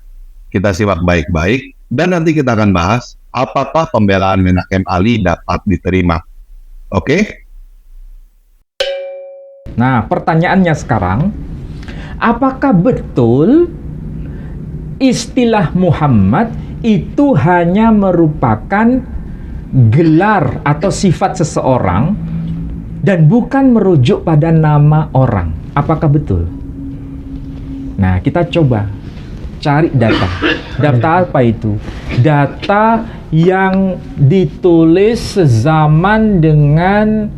Kita simak baik-baik, dan nanti kita akan bahas apakah pembelaan Menachem Ali dapat diterima. Oke? Nah, pertanyaannya sekarang, apakah betul istilah Muhammad itu hanya merupakan gelar atau sifat seseorang dan bukan merujuk pada nama orang? Apakah betul? Nah, kita coba cari data. Data apa itu? Data yang ditulis sezaman dengan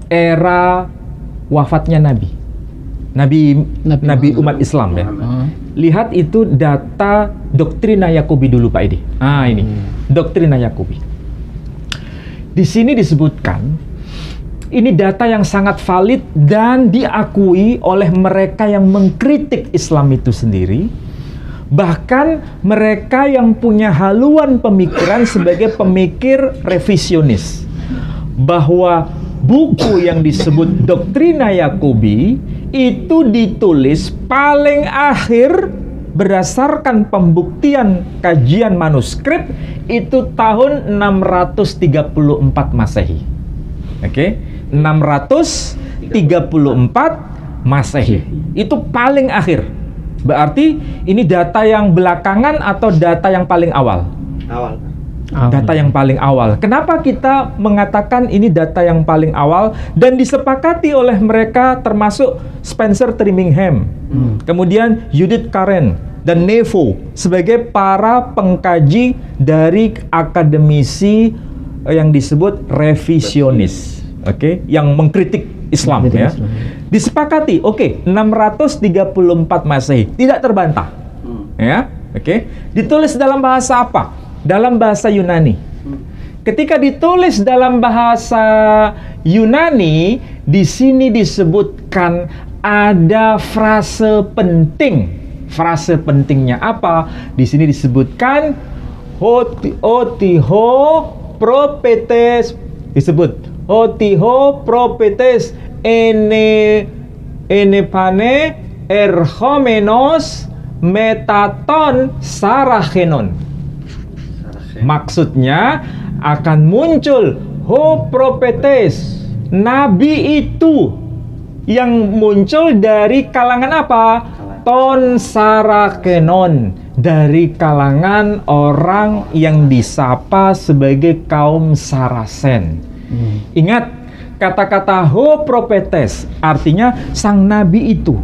era wafatnya Nabi umat Islam ya. Lihat itu data Doktrina Yaqubi dulu Pak Edi. Ini Doktrina Yaqubi. Di sini disebutkan, ini data yang sangat valid dan diakui oleh mereka yang mengkritik Islam itu sendiri. Bahkan mereka yang punya haluan pemikiran sebagai pemikir revisionis. Bahwa buku yang disebut Doktrina Yaqubi itu ditulis paling akhir berdasarkan pembuktian kajian manuskrip itu tahun 634 Masehi. Oke, 634 Masehi. Itu paling akhir. Berarti ini data yang belakangan atau data yang paling awal? Awal. Data yang paling awal. Kenapa kita mengatakan ini data yang paling awal dan disepakati oleh mereka termasuk Spencer Trimmingham, kemudian Judith Karen dan Nevo sebagai para pengkaji dari akademisi yang disebut revisionis, yang mengkritik Islam ya. Disepakati, 634 Masehi, tidak terbantah. Ya, ditulis dalam bahasa apa? Dalam bahasa Yunani. Ketika ditulis dalam bahasa Yunani, di sini disebutkan ada frase penting. Frase pentingnya apa? Di sini disebutkan otiho propetes, disebut otiho propetes ene pane erhomenos metaton sarachenon. Maksudnya akan muncul ho propetes, nabi itu yang muncul dari kalangan apa? Ton sarakenon, dari kalangan orang yang disapa sebagai kaum Sarasen. Ingat, kata-kata ho propetes artinya sang nabi itu.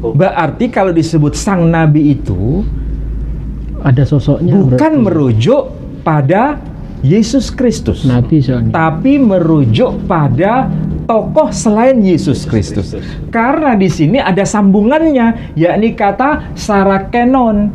Berarti kalau disebut sang nabi itu ada sosoknya, bukan berarti merujuk pada Yesus Kristus, Nabi soalnya, tapi merujuk pada tokoh selain Yesus Kristus. Karena di sini ada sambungannya, yakni kata Sarakenon.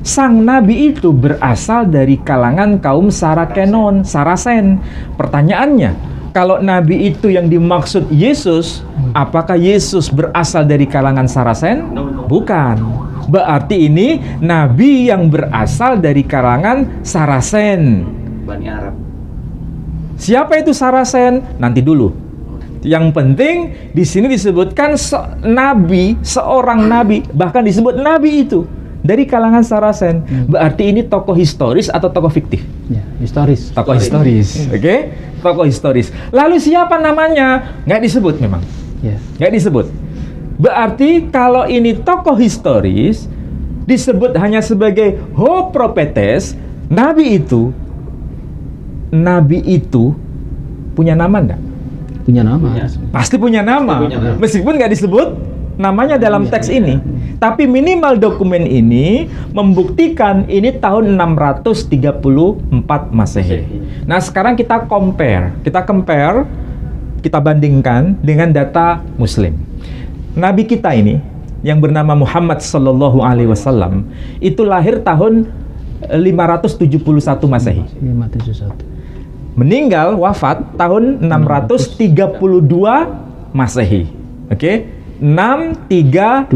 Sang nabi itu berasal dari kalangan kaum Sarakenon, Sarasen. Pertanyaannya, kalau nabi itu yang dimaksud Yesus, apakah Yesus berasal dari kalangan Sarasen? Bukan. Berarti ini nabi yang berasal dari kalangan Sarasen, Bani Arab. Siapa itu Sarasen? Nanti dulu. Yang penting di sini disebutkan seorang nabi, bahkan disebut nabi itu dari kalangan Sarasen. Berarti ini tokoh historis atau tokoh fiktif? ya, historis. Tokoh historis, tokoh historis. Lalu siapa namanya? Nggak disebut memang. Ya. Nggak disebut. Berarti kalau ini tokoh historis disebut hanya sebagai ho propetes, nabi itu punya nama enggak? Punya nama. Pasti punya nama. Meskipun nggak disebut namanya dalam teks ini. Tapi minimal dokumen ini membuktikan ini tahun 634 Masehi. Nah, sekarang kita bandingkan dengan data Muslim. Nabi kita ini yang bernama Muhammad sallallahu alaihi wasallam itu lahir tahun 571 Masehi. 571. Meninggal wafat tahun 632 Masehi. 632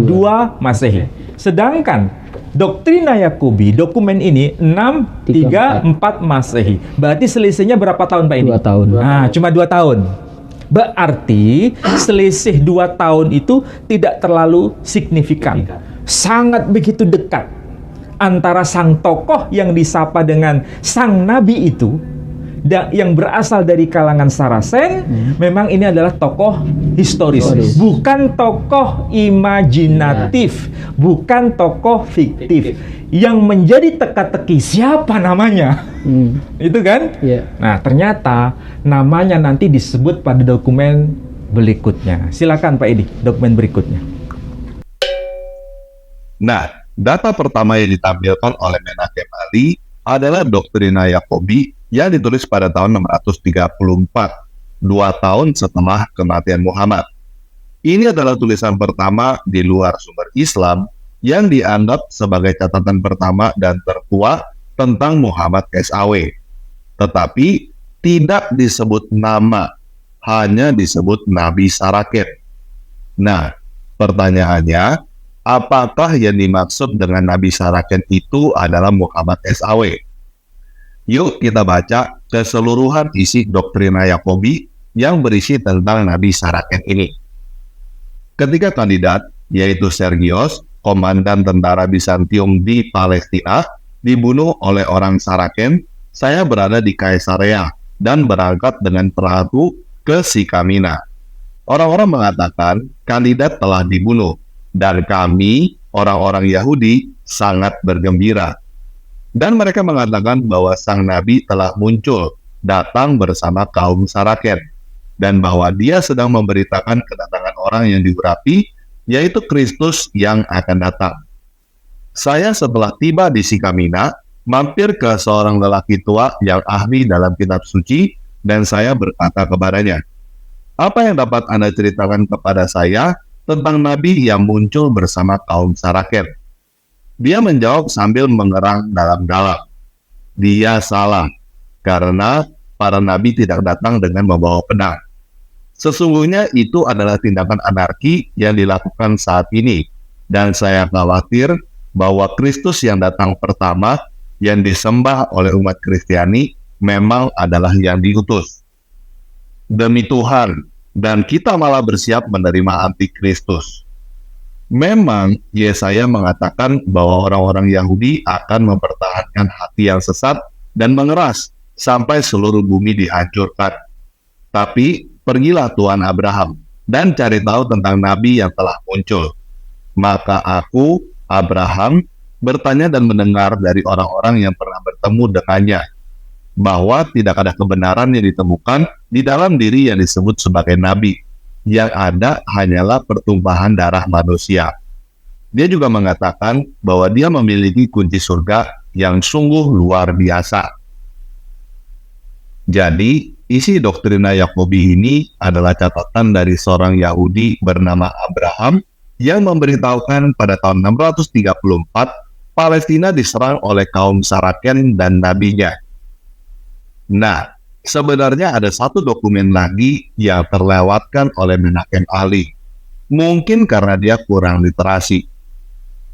Masehi. Sedangkan Doktrina Yaqubi, dokumen ini 634 Masehi. Berarti selisihnya berapa tahun Pak ini? 2 tahun. Nah, cuma 2 tahun. Berarti selisih 2 tahun itu tidak terlalu signifikan. Sangat begitu dekat antara sang tokoh yang disapa dengan sang nabi itu yang berasal dari kalangan Saracen, memang ini adalah tokoh historis, bukan tokoh imajinatif, bukan tokoh fiktif. Yang menjadi teka-teki siapa namanya, itu kan? Iya. Nah, ternyata namanya nanti disebut pada dokumen berikutnya. Silakan Pak Edi, dokumen berikutnya. Nah, data pertama yang ditampilkan oleh Menachem Ali adalah Doktrina Yakobi yang ditulis pada tahun 634, 2 tahun setelah kematian Muhammad. Ini adalah tulisan pertama di luar sumber Islam yang dianggap sebagai catatan pertama dan tertua tentang Muhammad SAW. Tetapi tidak disebut nama, hanya disebut Nabi Saraken. Nah, pertanyaannya, apakah yang dimaksud dengan Nabi Saraken itu adalah Muhammad SAW? Yuk kita baca keseluruhan isi Doktrina Yakobi yang berisi tentang Nabi Saraken ini. Ketiga kandidat, yaitu Sergios, komandan tentara Bizantium di Palestina, dibunuh oleh orang Saraken, saya berada di Kaisarea dan berangkat dengan perahu ke Sikamina. Orang-orang mengatakan kandidat telah dibunuh, dan kami, orang-orang Yahudi, sangat bergembira. Dan mereka mengatakan bahwa sang Nabi telah muncul, datang bersama kaum Saraken, dan bahwa dia sedang memberitakan kedatangan orang yang diurapi, yaitu Kristus yang akan datang. Saya setelah tiba di Sikamina, mampir ke seorang lelaki tua yang ahli dalam kitab suci, dan saya berkata kepadanya, "Apa yang dapat Anda ceritakan kepada saya tentang Nabi yang muncul bersama kaum Saraken?" Dia menjawab sambil mengerang dalam-dalam, "Dia salah, karena para Nabi tidak datang dengan membawa pedang. Sesungguhnya itu adalah tindakan anarki yang dilakukan saat ini, dan saya khawatir bahwa Kristus yang datang pertama yang disembah oleh umat Kristiani memang adalah yang diutus. Demi Tuhan, dan kita malah bersiap menerima antikristus." Memang Yesaya mengatakan bahwa orang-orang Yahudi akan mempertahankan hati yang sesat dan mengeras sampai seluruh bumi dihancurkan. Tapi pergilah Tuhan Abraham dan cari tahu tentang Nabi yang telah muncul. Maka aku, Abraham, bertanya dan mendengar dari orang-orang yang pernah bertemu dengannya, bahwa tidak ada kebenaran yang ditemukan di dalam diri yang disebut sebagai Nabi. Yang ada hanyalah pertumpahan darah manusia. Dia juga mengatakan bahwa dia memiliki kunci surga yang sungguh luar biasa. Jadi, isi Doktrina Yakobi ini adalah catatan dari seorang Yahudi bernama Abraham yang memberitahukan pada tahun 634 Palestina diserang oleh kaum Saraken dan nabinya. Nah, sebenarnya ada satu dokumen lagi yang terlewatkan oleh Menachem Ali. Mungkin karena dia kurang literasi.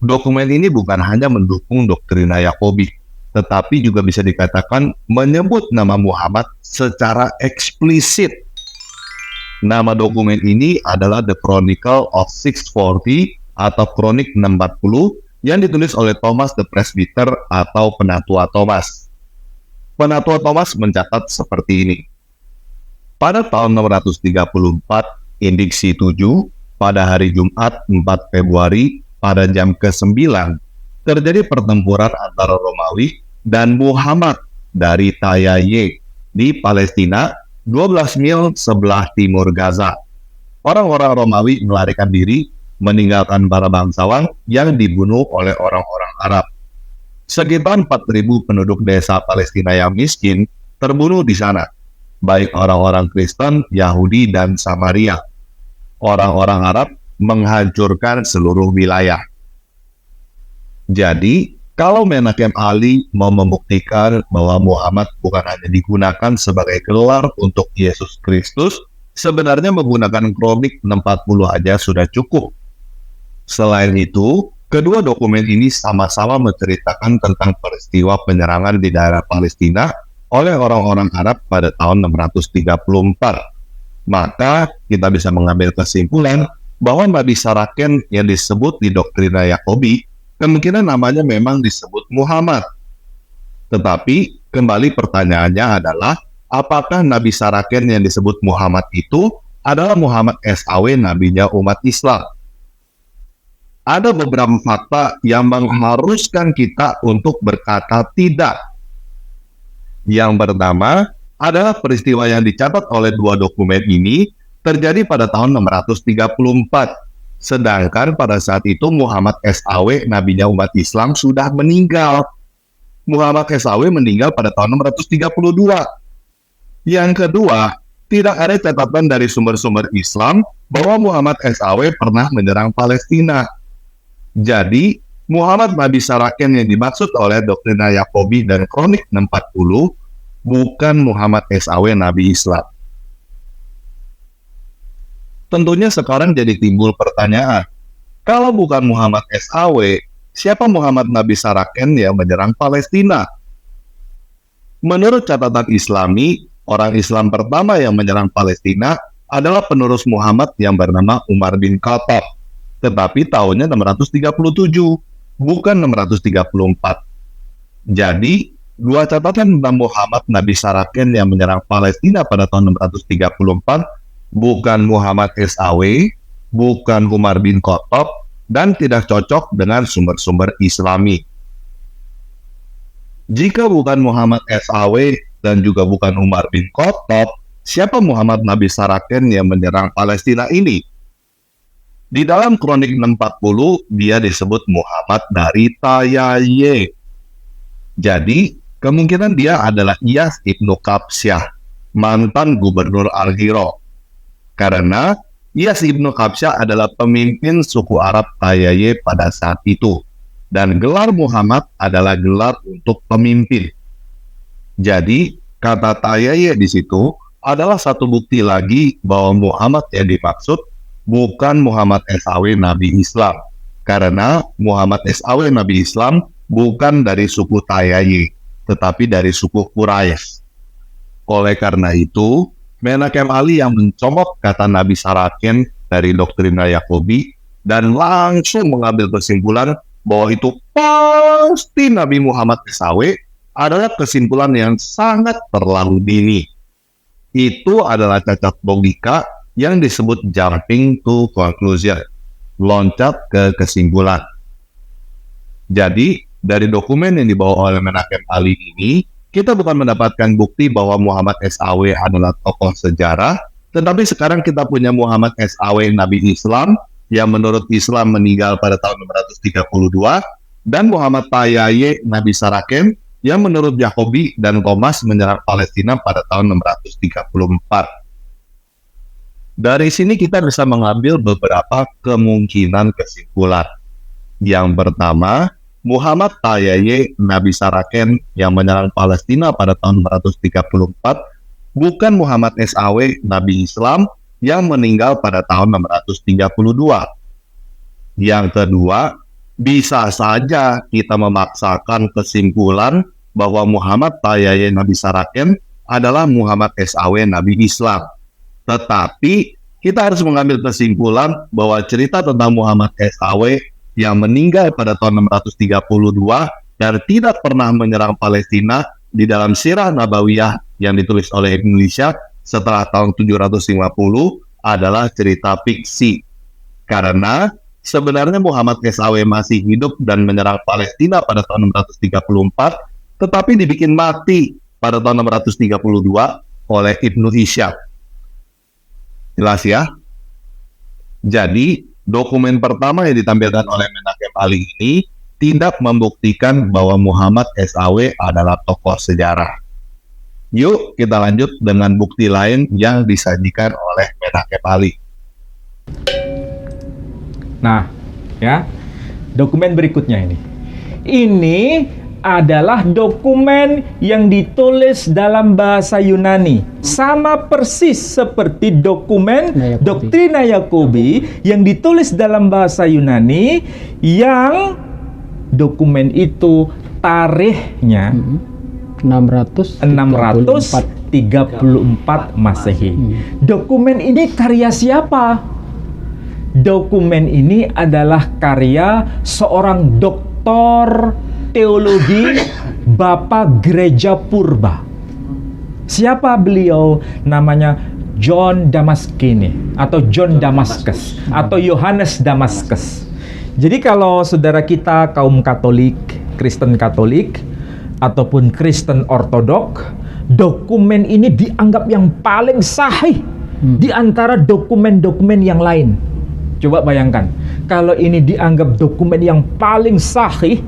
Dokumen ini bukan hanya mendukung Doktrina Yakobi, tetapi juga bisa dikatakan menyebut nama Muhammad secara eksplisit. Nama dokumen ini adalah The Chronicle of 640 atau Kronik 640 yang ditulis oleh Thomas the Presbyter atau Penatua Thomas. Penatua Thomas mencatat seperti ini. Pada tahun 634, Indiksi 7, pada hari Jumat 4 Februari, pada jam ke-9, terjadi pertempuran antara Romawi dan Muhammad dari Tayaye di Palestina, 12 mil sebelah timur Gaza. Orang-orang Romawi melarikan diri, meninggalkan para bangsawan yang dibunuh oleh orang-orang Arab. Sekitar 4.000 penduduk desa Palestina yang miskin terbunuh di sana, baik orang-orang Kristen, Yahudi, dan Samaria. Orang-orang Arab menghancurkan seluruh wilayah. Jadi, kalau Menachem Ali mau membuktikan bahwa Muhammad bukan hanya digunakan sebagai gelar untuk Yesus Kristus, sebenarnya menggunakan Kronik 640 aja sudah cukup. Selain itu, kedua dokumen ini sama-sama menceritakan tentang peristiwa penyerangan di daerah Palestina oleh orang-orang Arab pada tahun 634. Maka kita bisa mengambil kesimpulan bahwa Nabi Saraken yang disebut di Doktrina Yakobi kemungkinan namanya memang disebut Muhammad. Tetapi kembali pertanyaannya adalah apakah Nabi Saraken yang disebut Muhammad itu adalah Muhammad SAW, nabinya umat Islam? Ada beberapa fakta yang mengharuskan kita untuk berkata tidak. Yang pertama adalah peristiwa yang dicatat oleh dua dokumen ini terjadi pada tahun 634. Sedangkan pada saat itu Muhammad SAW, nabinya umat Islam, sudah meninggal. Muhammad SAW meninggal pada tahun 632. Yang kedua, tidak ada catatan dari sumber-sumber Islam bahwa Muhammad SAW pernah menyerang Palestina. Jadi, Muhammad Nabi Saraken yang dimaksud oleh Doktrina Yakobi dan Kronik 640 bukan Muhammad SAW, Nabi Islam. Tentunya sekarang jadi timbul pertanyaan, kalau bukan Muhammad SAW, siapa Muhammad Nabi Saraken yang menyerang Palestina? Menurut catatan Islami, orang Islam pertama yang menyerang Palestina adalah penerus Muhammad yang bernama Umar bin Khattab, tetapi tahunnya 637, bukan 634. Jadi, dua catatan tentang Muhammad Nabi Saraken yang menyerang Palestina pada tahun 634 bukan Muhammad SAW, bukan Umar bin Khattab, dan tidak cocok dengan sumber-sumber Islami. Jika bukan Muhammad SAW dan juga bukan Umar bin Khattab, siapa Muhammad Nabi Saraken yang menyerang Palestina ini? Di dalam Kronik 640, dia disebut Muhammad dari Tayaye. Jadi, kemungkinan dia adalah Iyas ibnu Kabsyah, mantan gubernur Al-Hira. Karena Iyas ibnu Kabsyah adalah pemimpin suku Arab Tayaye pada saat itu. Dan gelar Muhammad adalah gelar untuk pemimpin. Jadi, kata Tayaye di situ adalah satu bukti lagi bahwa Muhammad yang dimaksud bukan Muhammad SAW, Nabi Islam. Karena Muhammad SAW, Nabi Islam bukan dari suku Tayaye, tetapi dari suku Quraisy. Oleh karena itu, Menachem Ali yang mencomot kata Nabi Saraken dari Doktrina Yakobi dan langsung mengambil kesimpulan bahwa itu pasti Nabi Muhammad SAW adalah kesimpulan yang sangat terlalu dini. Itu adalah cacat logika yang disebut jumping to conclusion, loncat ke kesimpulan. Jadi, dari dokumen yang dibawa oleh Menachem Ali ini, kita bukan mendapatkan bukti bahwa Muhammad SAW adalah tokoh sejarah, tetapi sekarang kita punya Muhammad SAW, Nabi Islam, yang menurut Islam meninggal pada tahun 632, dan Muhammad Tayaye, Nabi Saraken, yang menurut Yakobi dan Thomas menyerang Palestina pada tahun 634. Dari sini kita bisa mengambil beberapa kemungkinan kesimpulan. Yang pertama, Muhammad Tayaye, Nabi Saraken yang menyerang Palestina pada tahun 634 bukan Muhammad SAW, Nabi Islam yang meninggal pada tahun 632. Yang kedua, bisa saja kita memaksakan kesimpulan bahwa Muhammad Tayaye, Nabi Saraken adalah Muhammad SAW, Nabi Islam. Tetapi kita harus mengambil kesimpulan bahwa cerita tentang Muhammad SAW yang meninggal pada tahun 632 dan tidak pernah menyerang Palestina di dalam Sirah Nabawiyah yang ditulis oleh Indonesia setelah tahun 750 adalah cerita fiksi. Karena sebenarnya Muhammad SAW masih hidup dan menyerang Palestina pada tahun 634, tetapi dibikin mati pada tahun 632 oleh Ibnu Hisham. Jelas ya? Jadi, dokumen pertama yang ditampilkan oleh Menachem Ali ini tidak membuktikan bahwa Muhammad SAW adalah tokoh sejarah. Yuk kita lanjut dengan bukti lain yang disajikan oleh Menachem Ali. Nah, ya, dokumen berikutnya ini. Ini adalah dokumen yang ditulis dalam bahasa Yunani. Sama persis seperti dokumen Doktrina Yakobi yang ditulis dalam bahasa Yunani, yang dokumen itu tarikhnya 634 Masehi. Dokumen ini karya siapa? Dokumen ini adalah karya seorang doktor teologi, Bapak Gereja Purba. Siapa beliau? Namanya John Damaskene atau John Damascus atau Yohanes Damascus. Jadi kalau saudara kita kaum Katolik, Kristen Katolik ataupun Kristen Ortodok, dokumen ini dianggap yang paling sahih di antara dokumen-dokumen yang lain. Coba bayangkan, kalau ini dianggap dokumen yang paling sahih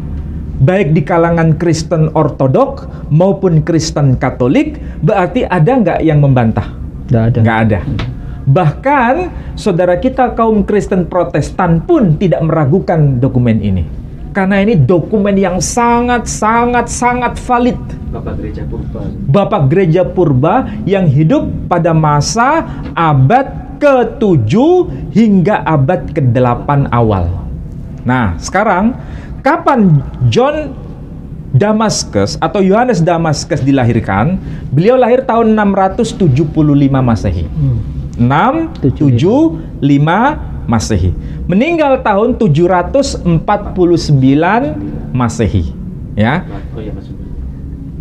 baik di kalangan Kristen Ortodok maupun Kristen Katolik, berarti ada nggak yang membantah? Nggak ada. Nggak ada. Bahkan saudara kita kaum Kristen Protestan pun tidak meragukan dokumen ini, karena ini dokumen yang sangat valid. Bapak Gereja Purba yang hidup pada masa abad ke-7 hingga abad ke-8 awal. Nah, sekarang kapan John Damascus atau Yohanes Damascus dilahirkan? Beliau lahir tahun 675 Masehi. 675 Masehi. Meninggal tahun 749 Masehi. Ya.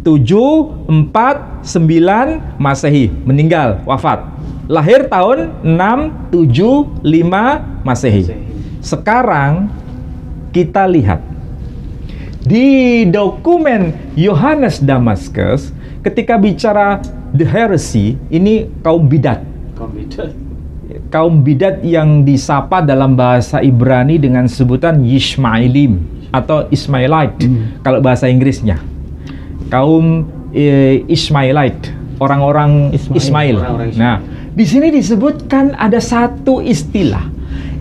749 Masehi meninggal, wafat. Lahir tahun 675 Masehi. Sekarang kita lihat di dokumen Yohanes Damascus ketika bicara the heresy, ini kaum bidat. Kaum bidat yang disapa dalam bahasa Ibrani dengan sebutan Yishmaelim atau Ismailite kalau bahasa Inggrisnya. Kaum Ismailite, orang-orang Ismail. Nah, di sini disebutkan ada satu istilah.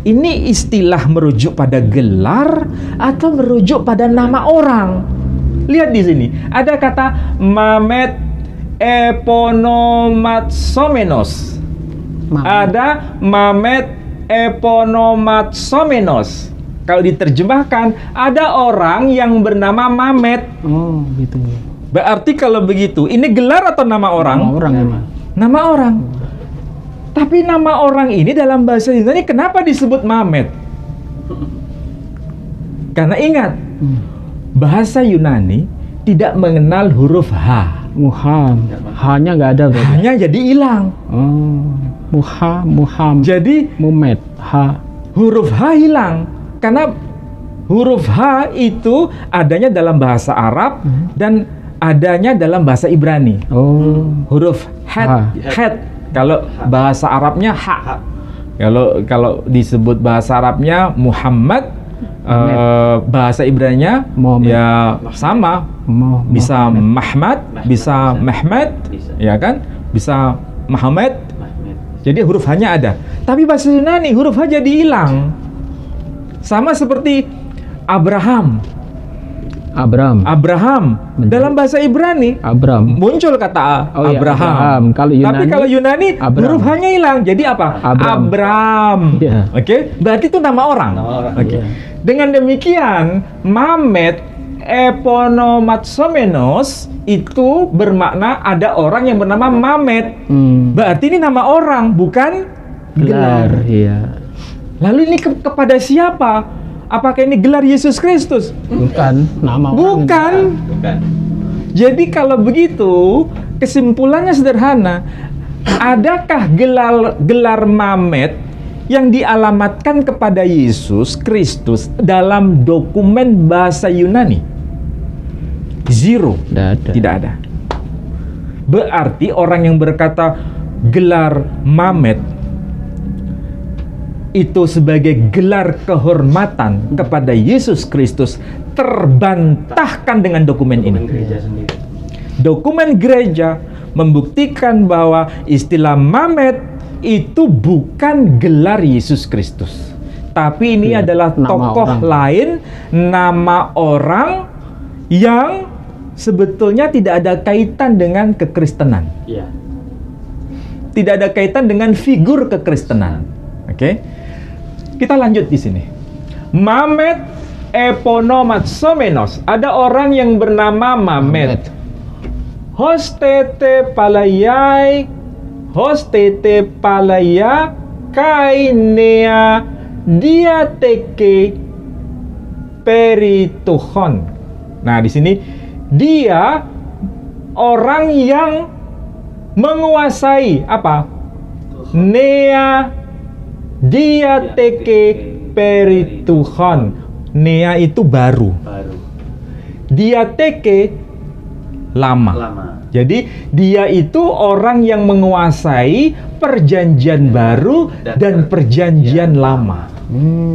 Ini istilah merujuk pada gelar atau merujuk pada nama orang. Lihat di sini, ada kata Mamet Eponomatsomenos. Ada Mamet Eponomatsomenos. Kalau diterjemahkan, ada orang yang bernama Mamet. Oh, gitu. Berarti kalau begitu, ini gelar atau nama orang? Nama orang emang. Nama orang. Tapi nama orang ini dalam bahasa Yunani kenapa disebut Mamet? Karena ingat, bahasa Yunani tidak mengenal huruf H. H-nya nggak ada berarti. Hanya jadi hilang. Oh, Muham. Jadi Mumet, H. huruf H hilang. Karena huruf H itu adanya dalam bahasa Arab dan adanya dalam bahasa Ibrani. Oh, Huruf het. Kalau bahasa Arabnya ha. Kalau disebut bahasa Arabnya Muhammad, bahasa Ibraninya Muhammad. ya sama. Bisa Mahmad, bisa Mehmet, ya kan? Bisa Muhammad. Jadi huruf H-nya ada. Tapi bahasa Yunani huruf H jadi hilang. Sama seperti Abraham. Dalam bahasa Ibrani muncul kata Abraham. Tapi kalau Yunani huruf H-nya hilang. Jadi apa? Abram. Yeah. Oke, berarti itu nama orang. Oke. Yeah. Dengan demikian, Mamet Eponomatsomenos itu bermakna ada orang yang bernama Mamet. Berarti ini nama orang, bukan gelar. Iya. Lalu ini kepada siapa? Apakah ini gelar Yesus Kristus? Bukan, nama orang. Bukan. Jadi kalau begitu, kesimpulannya sederhana. Adakah gelar Mamet yang dialamatkan kepada Yesus Kristus dalam dokumen bahasa Yunani? Zero. Tidak ada. Berarti orang yang berkata gelar Mamet itu sebagai gelar kehormatan kepada Yesus Kristus terbantahkan dengan dokumen ini. Dokumen gereja membuktikan bahwa istilah Mamet itu bukan gelar Yesus Kristus, tapi ini adalah tokoh lain, nama orang yang sebetulnya tidak ada kaitan dengan kekristenan. Tidak ada kaitan dengan figur kekristenan. Oke. Kita lanjut di sini. Mamet Eponomatsomenos. Ada orang yang bernama Mamet. Hostete palaya kainea diateke perituhon. Nah, di sini dia orang yang menguasai apa? Nea diateke perituhon. Nea itu baru. Diateke lama. Jadi dia itu orang yang menguasai perjanjian baru dan perjanjian lama.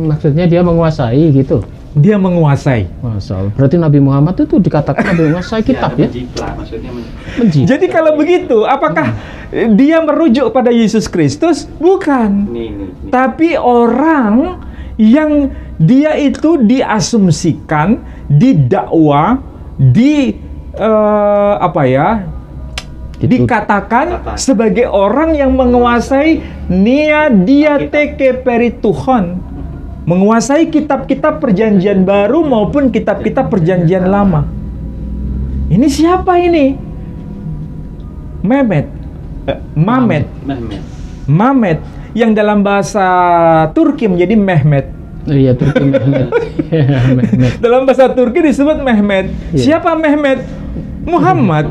Maksudnya dia menguasai gitu. Dia menguasai. Masya Allah. Berarti Nabi Muhammad itu dikatakan Nabi menguasai kitab ya? Menjiplak. Jadi kalau begitu, apakah dia merujuk pada Yesus Kristus? Bukan. Tapi orang yang dia itu diasumsikan, didakwa, dikatakan sebagai orang yang menguasai nia diateke perituhon, menguasai kitab-kitab perjanjian baru maupun kitab-kitab perjanjian lama. Ini siapa ini? Mamet yang dalam bahasa Turki menjadi Mehmet. Iya, Turki Mehmet. Dalam bahasa Turki disebut Mehmet. Siapa Mehmet? Muhammad.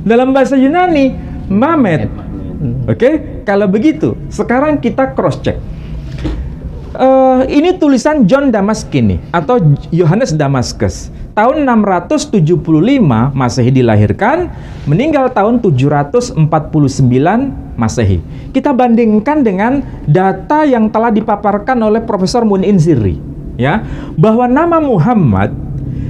Dalam bahasa Yunani Mamet. Oke, kalau begitu sekarang kita cross check. Ini tulisan John Damascus atau Yohanes Damaskus. Tahun 675 Masehi dilahirkan, meninggal tahun 749 Masehi. Kita bandingkan dengan data yang telah dipaparkan oleh Profesor Mun'in Zirri, ya, bahwa nama Muhammad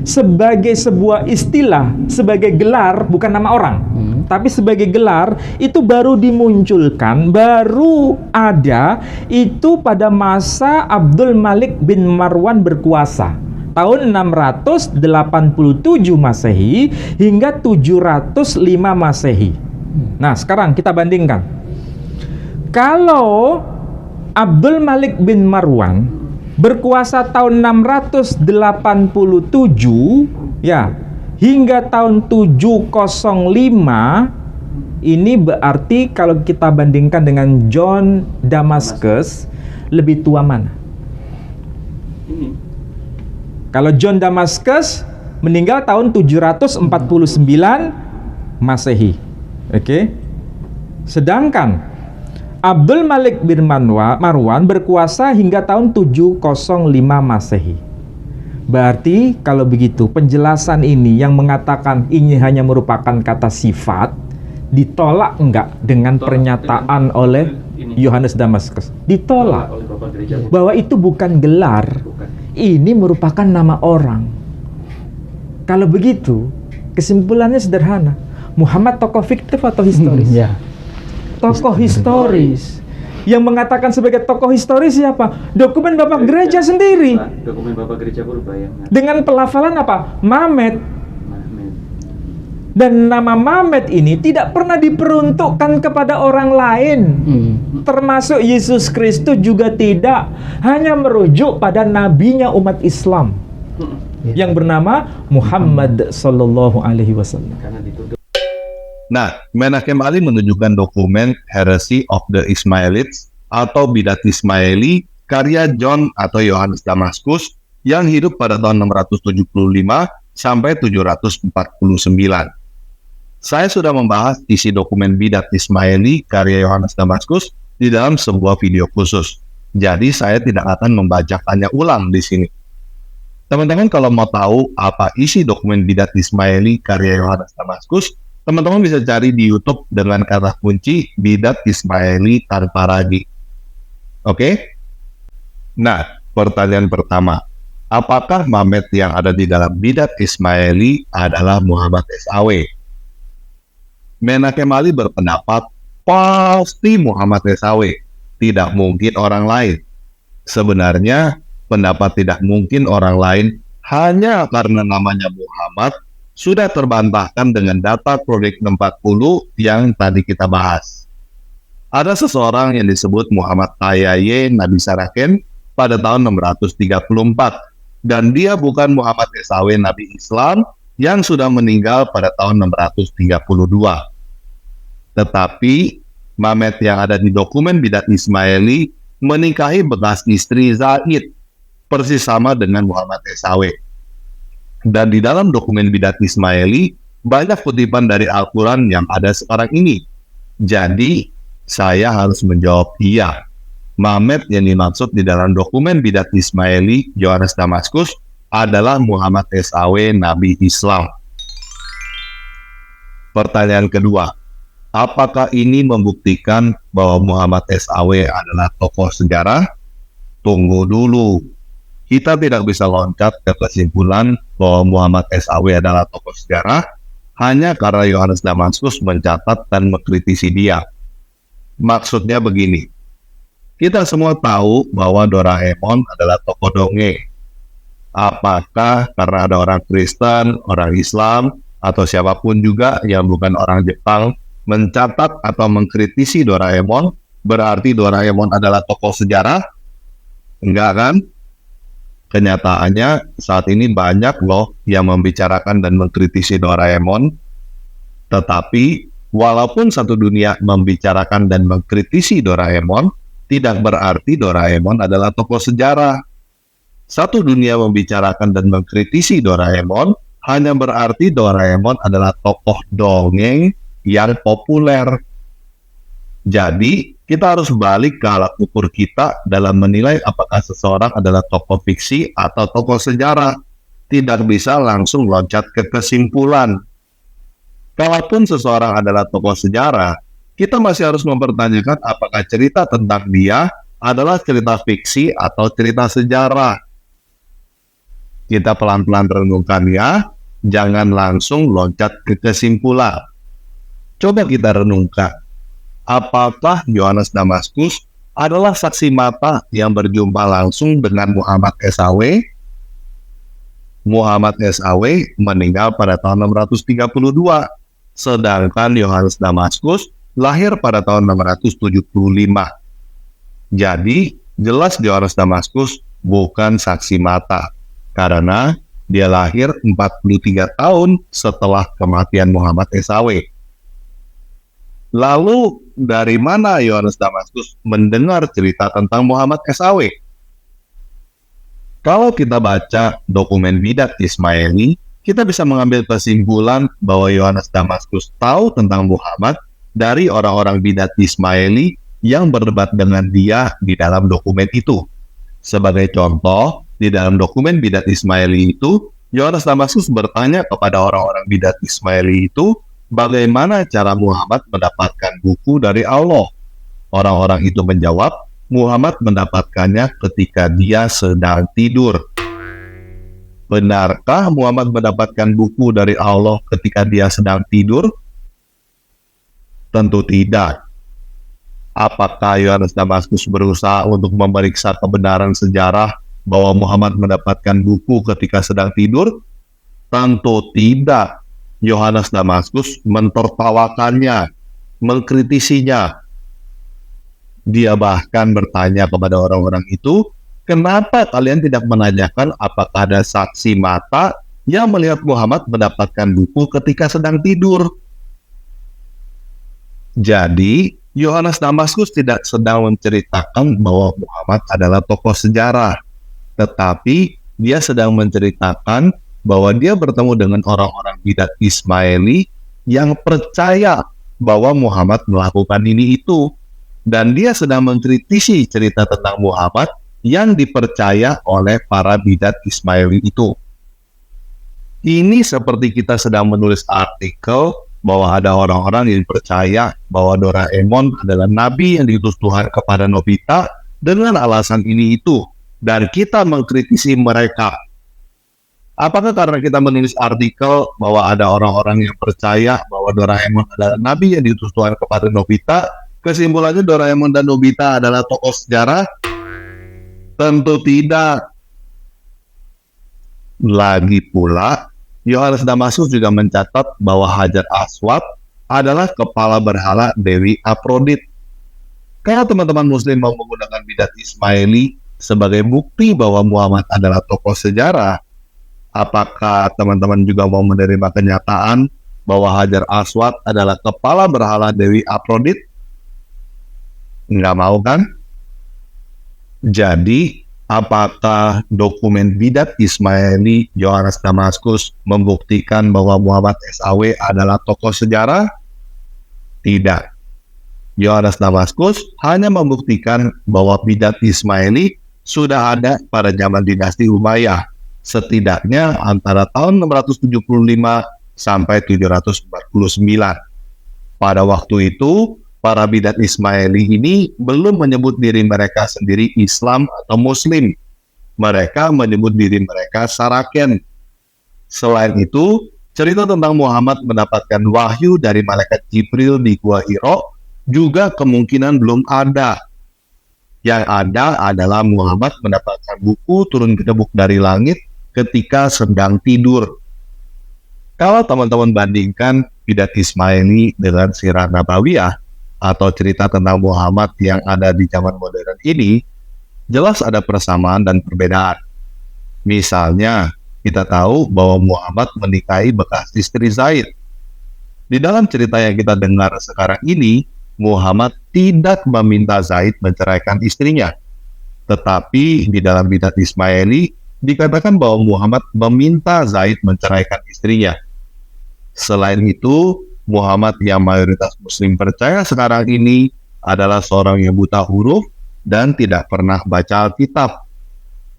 sebagai sebuah istilah, sebagai gelar, bukan nama orang, tapi sebagai gelar, itu baru dimunculkan, baru ada itu pada masa Abdul Malik bin Marwan berkuasa tahun 687 Masehi hingga 705 Masehi. Nah, sekarang kita bandingkan. Kalau Abdul Malik bin Marwan berkuasa tahun 687 ya hingga tahun 705, ini berarti kalau kita bandingkan dengan John Damascus, lebih tua mana? Kalau John Damascus meninggal tahun 749 Masehi. Oke. Sedangkan Abdul Malik bin Marwan berkuasa hingga tahun 705 Masehi. Berarti kalau begitu penjelasan ini yang mengatakan ini hanya merupakan kata sifat ditolak enggak dengan pernyataan oleh Yohanes Damaskus? Ditolak. Bahwa itu bukan gelar. Ini merupakan nama orang. Kalau begitu, kesimpulannya sederhana. Muhammad tokoh fiktif atau historis? Ya. Tokoh historis. Yang mengatakan sebagai tokoh historis siapa? Dokumen Bapak Gereja sendiri. Dokumen Bapak Gereja Purbayang. Dengan pelafalan apa? Mamet. Dan nama Mamet ini tidak pernah diperuntukkan kepada orang lain. Termasuk Yesus Kristus juga tidak. Hanya merujuk pada nabinya umat Islam yang bernama Muhammad Sallallahu Alaihi Wasallam. Nah, Menachem Ali menunjukkan dokumen Heresy of the Ismailites atau Bidat Ismaili karya John atau Yohanes Damaskus yang hidup pada tahun 675 sampai 749. Saya sudah membahas isi dokumen Bidat Ismaili karya Yohanes Damaskus di dalam sebuah video khusus. Jadi saya tidak akan membacakannya ulang di sini. Teman-teman kalau mau tahu apa isi dokumen Bidat Ismaili karya Yohanes Damaskus, teman-teman bisa cari di YouTube dengan kata kunci Bidat Ismaili tanpa ragi. Oke? Nah, pertanyaan pertama. Apakah Mamet yang ada di dalam Bidat Ismaili adalah Muhammad SAW? Menachem Ali berpendapat pasti Muhammad SAW. Tidak mungkin orang lain. Sebenarnya, pendapat tidak mungkin orang lain hanya karena namanya Muhammad sudah terbantahkan dengan data Proyek 60 yang tadi kita bahas. Ada seseorang yang disebut Muhammad Tayaye Nabi Saraken pada tahun 634, dan dia bukan Muhammad SAW Nabi Islam yang sudah meninggal pada tahun 632. Tetapi Mamet yang ada di dokumen Bidat Ismaili menikahi bekas istri Zaid, persis sama dengan Muhammad SAW. Dan di dalam dokumen Bidat Ismaili banyak kutipan dari Al-Quran yang ada sekarang ini. Jadi, saya harus menjawab iya. Mamet yang dimaksud di dalam dokumen Bidat Ismaili Yohanes Damaskus adalah Muhammad SAW, Nabi Islam. Pertanyaan kedua, apakah ini membuktikan bahwa Muhammad SAW adalah tokoh sejarah? Tunggu dulu. Kita tidak bisa loncat ke kesimpulan bahwa Muhammad SAW adalah tokoh sejarah hanya karena Yohanes Damaskus mencatat dan mengkritisi dia. Maksudnya begini, kita semua tahu bahwa Doraemon adalah tokoh dongeng. Apakah karena ada orang Kristen, orang Islam, atau siapapun juga yang bukan orang Jepang mencatat atau mengkritisi Doraemon, berarti Doraemon adalah tokoh sejarah? Enggak kan? Kenyataannya saat ini banyak loh yang membicarakan dan mengkritisi Doraemon. Tetapi walaupun satu dunia membicarakan dan mengkritisi Doraemon, tidak berarti Doraemon adalah tokoh sejarah. Satu dunia membicarakan dan mengkritisi Doraemon hanya berarti Doraemon adalah tokoh dongeng yang populer. Jadi, kita harus balik ke alat ukur kita dalam menilai apakah seseorang adalah tokoh fiksi atau tokoh sejarah. Tidak bisa langsung loncat ke kesimpulan. Kalaupun seseorang adalah tokoh sejarah, kita masih harus mempertanyakan apakah cerita tentang dia adalah cerita fiksi atau cerita sejarah. Kita pelan-pelan renungkan ya, jangan langsung loncat ke kesimpulan. Coba kita renungkan, apakah Yohanes Damaskus adalah saksi mata yang berjumpa langsung dengan Muhammad SAW? Muhammad SAW meninggal pada tahun 632, sedangkan Yohanes Damaskus lahir pada tahun 675. Jadi, jelas Yohanes Damaskus bukan saksi mata, karena dia lahir 43 tahun setelah kematian Muhammad SAW. Lalu, dari mana Yohanes Damaskus mendengar cerita tentang Muhammad SAW? Kalau kita baca dokumen Bidat Ismaili, kita bisa mengambil kesimpulan bahwa Yohanes Damaskus tahu tentang Muhammad dari orang-orang Bidat Ismaili yang berdebat dengan dia di dalam dokumen itu. Sebagai contoh, di dalam dokumen Bidat Ismaili itu, Yohanes Damaskus bertanya kepada orang-orang Bidat Ismaili itu, bagaimana cara Muhammad mendapatkan buku dari Allah? Orang-orang itu menjawab, Muhammad mendapatkannya ketika dia sedang tidur. Benarkah Muhammad mendapatkan buku dari Allah ketika dia sedang tidur? Tentu tidak. Apakah Yohanes Damaskus berusaha untuk memeriksa kebenaran sejarah bahwa Muhammad mendapatkan buku ketika sedang tidur? Tentu tidak. Yohanes Damaskus mentertawakannya, mengkritisinya. Dia bahkan bertanya kepada orang-orang itu, kenapa kalian tidak menanyakan apakah ada saksi mata yang melihat Muhammad mendapatkan buku ketika sedang tidur? Jadi, Yohanes Damaskus tidak sedang menceritakan bahwa Muhammad adalah tokoh sejarah, tetapi dia sedang menceritakan bahwa dia bertemu dengan orang-orang Bidat Ismaili yang percaya bahwa Muhammad melakukan ini itu, dan dia sedang mengkritisi cerita tentang Muhammad yang dipercaya oleh para Bidat Ismaili itu. Ini seperti kita sedang menulis artikel bahwa ada orang-orang yang percaya bahwa Doraemon adalah nabi yang diutus Tuhan kepada Nobita dengan alasan ini itu, dan kita mengkritisi mereka. Apakah karena kita menulis artikel bahwa ada orang-orang yang percaya bahwa Doraemon adalah nabi yang diutus Tuhan kepada Nobita, kesimpulannya Doraemon dan Nobita adalah tokoh sejarah? Tentu tidak. Lagi pula, Yohanes Damaskus juga mencatat bahwa Hajar Aswad adalah kepala berhala Dewi Afrodit. Kalau teman-teman muslim mau menggunakan Bidat Ismaili sebagai bukti bahwa Muhammad adalah tokoh sejarah, apakah teman-teman juga mau menerima kenyataan bahwa Hajar Aswad adalah kepala berhala Dewi Afrodit? Nggak mau kan? Jadi, apakah dokumen Bidat Ismaili Yohanes Damaskus membuktikan bahwa Muhammad SAW adalah tokoh sejarah? Tidak. Yohanes Damaskus hanya membuktikan bahwa bidat Ismaili sudah ada pada zaman dinasti Umayyah, setidaknya antara tahun 675 sampai 749. Pada waktu itu, para bidat Ismaili ini belum menyebut diri mereka sendiri Islam atau Muslim. Mereka menyebut diri mereka Saraken. Selain itu, cerita tentang Muhammad mendapatkan wahyu dari malaikat Jibril di Gua Hiro juga kemungkinan belum ada. Yang ada adalah Muhammad mendapatkan buku turun gedebuk dari langit ketika sedang tidur. Kalau teman-teman bandingkan bidat Ismaili dengan sirah Nabawiyah atau cerita tentang Muhammad yang ada di zaman modern ini, jelas ada persamaan dan perbedaan. Misalnya, kita tahu bahwa Muhammad menikahi bekas istri Zaid. Di dalam cerita yang kita dengar sekarang ini, Muhammad tidak meminta Zaid menceraikan istrinya. Tetapi di dalam bidat Ismaili dikatakan bahwa Muhammad meminta Zaid menceraikan istrinya. Selain itu, Muhammad yang mayoritas Muslim percaya sekarang ini adalah seorang yang buta huruf dan tidak pernah baca Alkitab.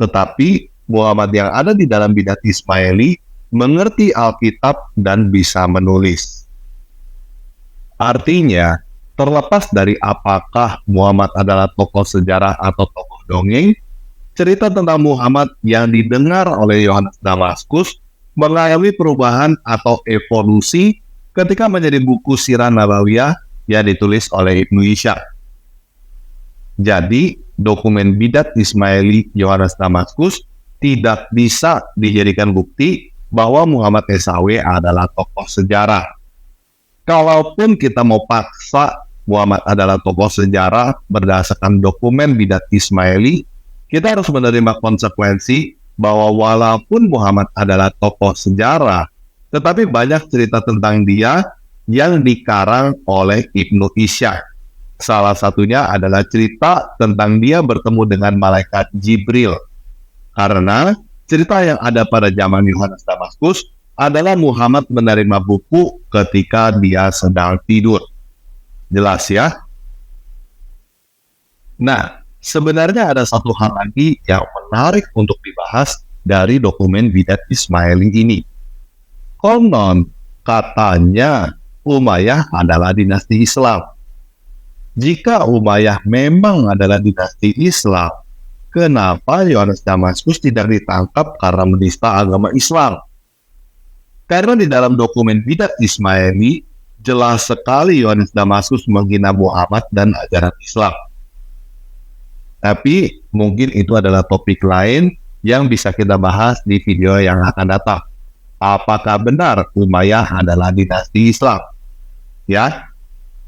Tetapi Muhammad yang ada di dalam bidat Ismaili mengerti Alkitab dan bisa menulis. Artinya, terlepas dari apakah Muhammad adalah tokoh sejarah atau tokoh dongeng, cerita tentang Muhammad yang didengar oleh Yohanes Damaskus mengalami perubahan atau evolusi ketika menjadi buku sirah Nabawiyah yang ditulis oleh Ibnu Ishaq. Jadi, dokumen bidat Ismaili Yohanes Damaskus tidak bisa dijadikan bukti bahwa Muhammad SAW adalah tokoh sejarah. Kalaupun kita mau paksa Muhammad adalah tokoh sejarah berdasarkan dokumen bidat Ismaili, kita harus menerima konsekuensi bahwa walaupun Muhammad adalah tokoh sejarah, tetapi banyak cerita tentang dia yang dikarang oleh Ibnu Ishaq. Salah satunya adalah cerita tentang dia bertemu dengan malaikat Jibril. Karena cerita yang ada pada zaman Yohanes Damaskus adalah Muhammad menerima buku ketika dia sedang tidur. Jelas ya? Nah, sebenarnya ada satu hal lagi yang menarik untuk dibahas dari dokumen bidat Ismaili ini. Konon, katanya Umayyah adalah dinasti Islam. Jika Umayyah memang adalah dinasti Islam, kenapa Yohanes Damaskus tidak ditangkap karena menista agama Islam? Karena di dalam dokumen bidat Ismaili, jelas sekali Yohanes Damaskus menghina Muhammad dan ajaran Islam. Tapi mungkin itu adalah topik lain yang bisa kita bahas di video yang akan datang. Apakah benar Umayyah adalah dinasti Islam? Ya.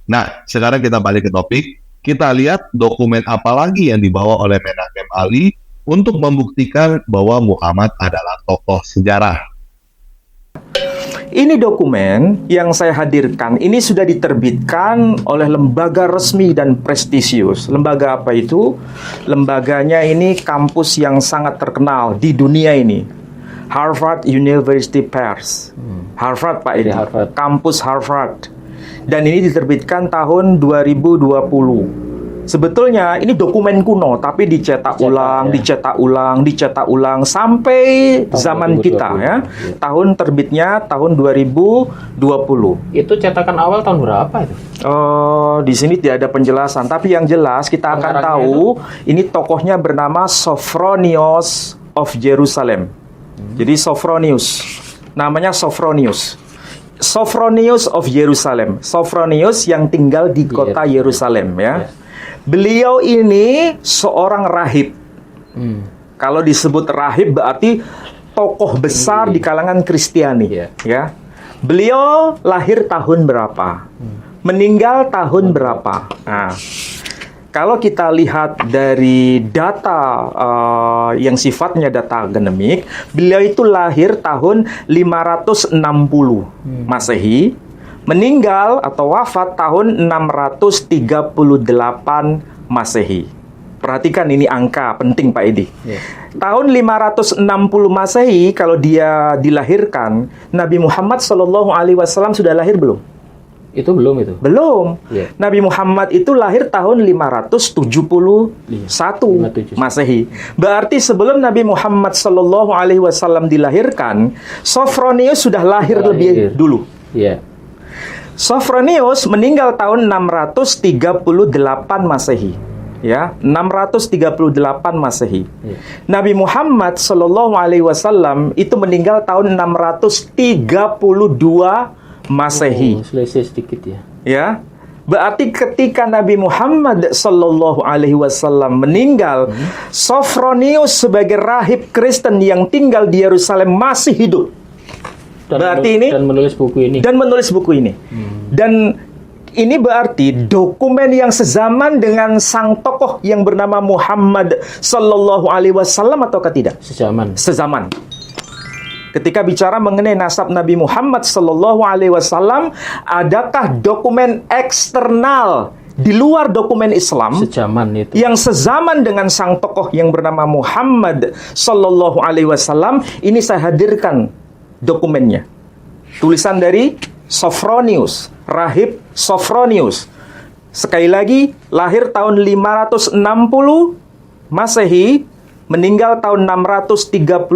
Nah, sekarang kita balik ke topik. Kita lihat dokumen apa lagi yang dibawa oleh Menachem Ali untuk membuktikan bahwa Muhammad adalah tokoh sejarah. Ini dokumen yang saya hadirkan, ini sudah diterbitkan oleh lembaga resmi dan prestisius. Lembaga apa itu? Lembaganya ini kampus yang sangat terkenal di dunia ini. Harvard University Press. Harvard, Pak, ini Harvard. Kampus Harvard. Dan ini diterbitkan tahun 2020. Sebetulnya ini dokumen kuno, tapi dicetak ulang sampai zaman kita ya. Tahun terbitnya tahun 2020. Itu cetakan awal tahun berapa itu? Di sini tidak ada penjelasan, tapi yang jelas kita akan tahu ini tokohnya bernama Sophronios of Jerusalem. Jadi Sophronius, namanya Sophronius. Sophronius of Jerusalem. Sophronius yang tinggal di kota Yerusalem ya. Beliau ini seorang rahib. Kalau disebut rahib berarti tokoh besar di kalangan Kristiani ya. Beliau lahir tahun berapa? Meninggal tahun berapa? Nah, kalau kita lihat dari data yang sifatnya data akademik, beliau itu lahir tahun 560 Masehi, meninggal atau wafat tahun 638 Masehi. Perhatikan ini angka penting, Pak Edi. Tahun 560 Masehi kalau dia dilahirkan, Nabi Muhammad SAW sudah lahir belum? Itu belum itu. Belum. Iya. Nabi Muhammad itu lahir tahun 571 Masehi. Berarti sebelum Nabi Muhammad Shallallahu Alaihi Wasallam dilahirkan, Sophronius sudah lahir lebih dulu. Iya. Sophronius meninggal tahun 638 Masehi. Ya, 638 Masehi. Iya. Nabi Muhammad Shallallahu Alaihi Wasallam itu meninggal tahun 632 Masehi. Selisih sedikit ya. Ya, berarti ketika Nabi Muhammad Sallallahu Alaihi Wasallam meninggal, Sophronius sebagai rahib Kristen yang tinggal di Yerusalem masih hidup. Berarti ini dan menulis buku ini. Dan menulis buku ini. Dan ini berarti dokumen yang sezaman dengan sang tokoh yang bernama Muhammad Sallallahu Alaihi Wasallam ataukah tidak? Sezaman. Sezaman. Ketika bicara mengenai nasab Nabi Muhammad Sallallahu Alaihi Wasallam, adakah dokumen eksternal di luar dokumen Islam Sezaman itu. yang sezaman dengan sang tokoh yang bernama Muhammad Sallallahu Alaihi Wasallam? Ini saya hadirkan dokumennya. Tulisan dari Sophronius, rahib Sophronius. Sekali lagi, lahir tahun 560 Masehi, meninggal tahun 638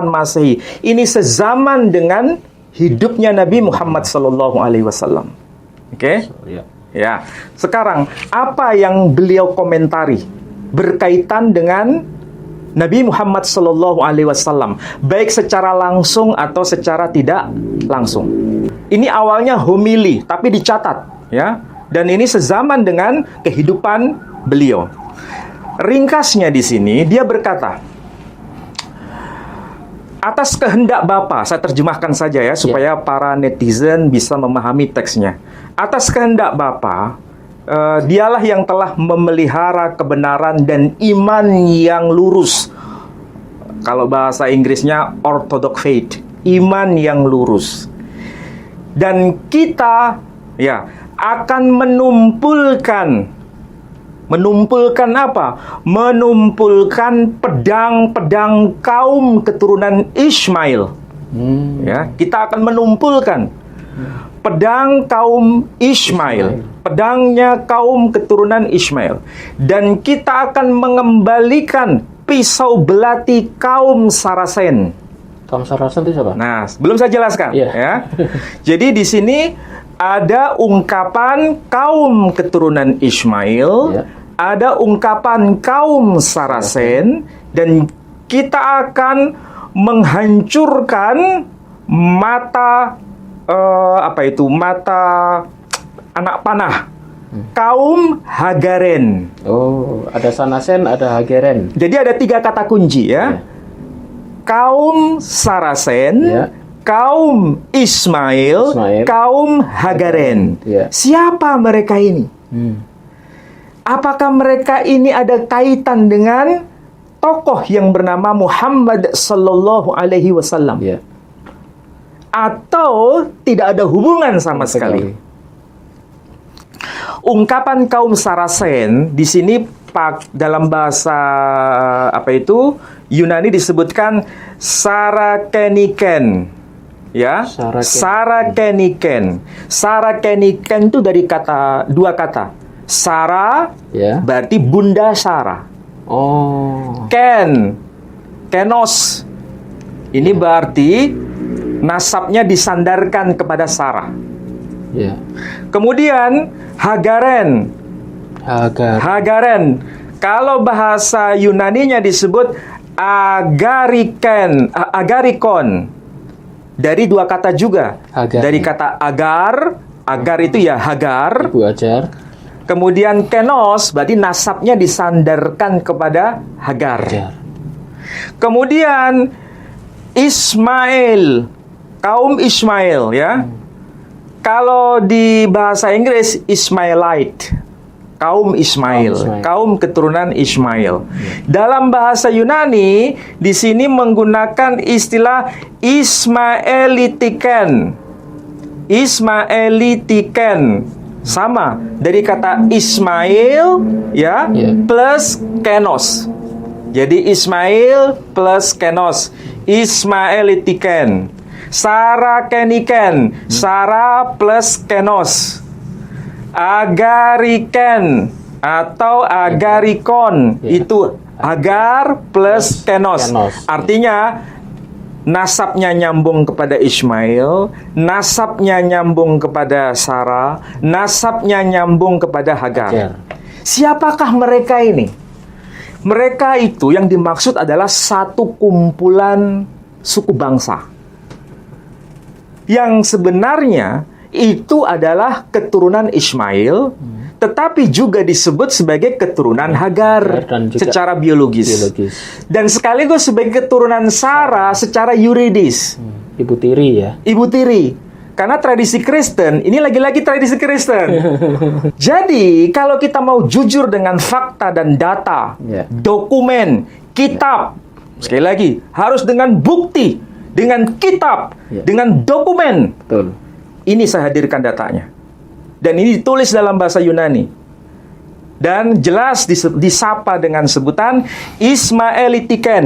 Masehi. Ini sezaman dengan hidupnya Nabi Muhammad Sallallahu Alaihi Wasallam. Oke? Ya. Ya. Sekarang apa yang beliau komentari berkaitan dengan Nabi Muhammad Sallallahu Alaihi Wasallam, baik secara langsung atau secara tidak langsung. Ini awalnya homili, tapi dicatat, ya. Dan ini sezaman dengan kehidupan beliau. Ringkasnya di sini dia berkata, atas kehendak Bapa, saya terjemahkan saja ya supaya para netizen bisa memahami teksnya. Atas kehendak Bapa, dialah yang telah memelihara kebenaran dan iman yang lurus. Kalau bahasa Inggrisnya orthodox faith, iman yang lurus. Dan kita ya akan menumpulkan apa? Menumpulkan pedang-pedang kaum keturunan Ismail. Ya, kita akan menumpulkan pedang kaum Ismail, pedangnya kaum keturunan Ismail, dan kita akan mengembalikan pisau belati kaum Sarasen. Kaum Sarasen itu siapa? Nah, belum saya jelaskan. Iya. Ya. Jadi di sini ada ungkapan kaum keturunan Ismail, Iya. ada ungkapan kaum Sarasen, dan kita akan menghancurkan mata mata anak panah kaum Hagaren. Oh, ada Sanasen, ada Hageren. Jadi ada 3 kata kunci ya. Kaum Sarasen, Ya. kaum Ismail, kaum Hagaren. Ya. Siapa mereka ini? Apakah mereka ini ada kaitan dengan tokoh yang bernama Muhammad Sallallahu Alaihi Wasallam? Ya. Atau tidak ada hubungan sama sekali? Ungkapan kaum Sarasen di sini dalam bahasa Yunani disebutkan Sarakeniken. Ya, Sarakeniken. Sarakeniken itu dari dua kata. Sara, Ya. berarti Bunda Sara. Oh. Kenos. Ini berarti nasabnya disandarkan kepada Sarah. Ya. Kemudian Hagaren. Hagaren. Kalau bahasa Yunaninya disebut agarikon. Dari 2 kata juga. Agar. Dari kata agar itu ya Hagar. Ibu ajar. Kemudian kenos berarti nasabnya disandarkan kepada Hagar. Ajar. Kemudian Ismail, kaum Ismail ya. Kalau di bahasa Inggris Ismailite, kaum Ismail, kaum keturunan Ismail. Dalam bahasa Yunani di sini menggunakan istilah Ismaelitiken. Ismaelitiken sama dari kata Ismail ya, plus kenos. Jadi Ismail plus kenos, Ismaelitiken. Sarah Keniken, Sarah plus Kenos. Agariken atau Agarikon, itu Agar plus Kenos. Artinya nasabnya nyambung kepada Ismail, nasabnya nyambung kepada Sarah, nasabnya nyambung kepada Hagar. Siapakah mereka ini? Mereka itu yang dimaksud adalah satu kumpulan suku bangsa yang sebenarnya itu adalah keturunan Ismail, tetapi juga disebut sebagai keturunan Hagar secara biologis. Dan sekaligus sebagai keturunan Sarah secara yuridis. Ibu tiri ya. Ibu tiri. Karena tradisi Kristen, ini lagi-lagi tradisi Kristen. Jadi, kalau kita mau jujur dengan fakta dan data, dokumen, kitab, sekali lagi, harus dengan bukti, dengan kitab, dengan dokumen. Betul. Ini saya hadirkan datanya. Dan ini ditulis dalam bahasa Yunani. Dan jelas disapa dengan sebutan Ismaelitiken.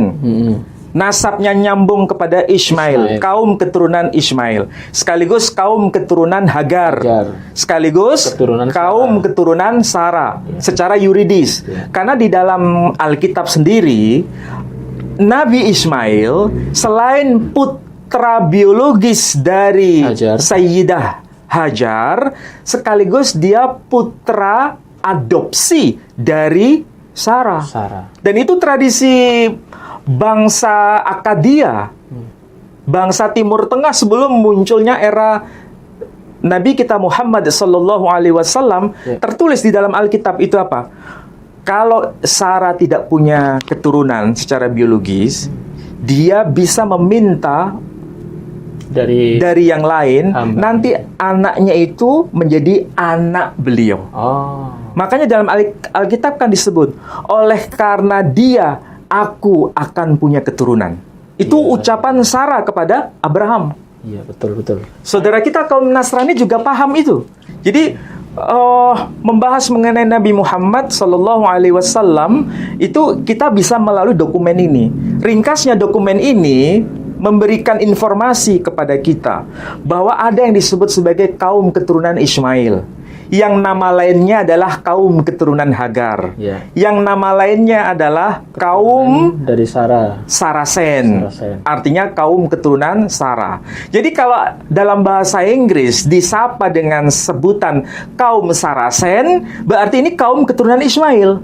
Nasabnya nyambung kepada Ismail, kaum keturunan Ismail. Sekaligus kaum keturunan Hagar. Sekaligus kaum keturunan Sarah. Secara yuridis. Karena di dalam Alkitab sendiri, Nabi Ismail selain putra biologis dari Sayyidah Hajar, sekaligus dia putra adopsi dari Sarah. Dan itu tradisi bangsa Akadia, bangsa Timur Tengah sebelum munculnya era Nabi kita Muhammad Sallallahu Alaihi Wasallam. Tertulis di dalam Alkitab itu apa? Kalau Sarah tidak punya keturunan secara biologis, dia bisa meminta dari yang lain, nanti anaknya itu menjadi anak beliau. Makanya dalam Alkitab kan disebut, oleh karena dia, aku akan punya keturunan. Itu ucapan Sarah kepada Abraham. Iya, betul. Saudara kita kaum Nasrani juga paham itu. Jadi membahas mengenai Nabi Muhammad Sallallahu Alaihi Wasallam itu kita bisa melalui dokumen ini. Ringkasnya dokumen ini memberikan informasi kepada kita bahwa ada yang disebut sebagai kaum keturunan Ismail, yang nama lainnya adalah kaum keturunan Hagar, yang nama lainnya adalah kaum dari Sarasen. Artinya kaum keturunan Sarah. Jadi kalau dalam bahasa Inggris disapa dengan sebutan kaum Sarasen, berarti ini kaum keturunan Ismail.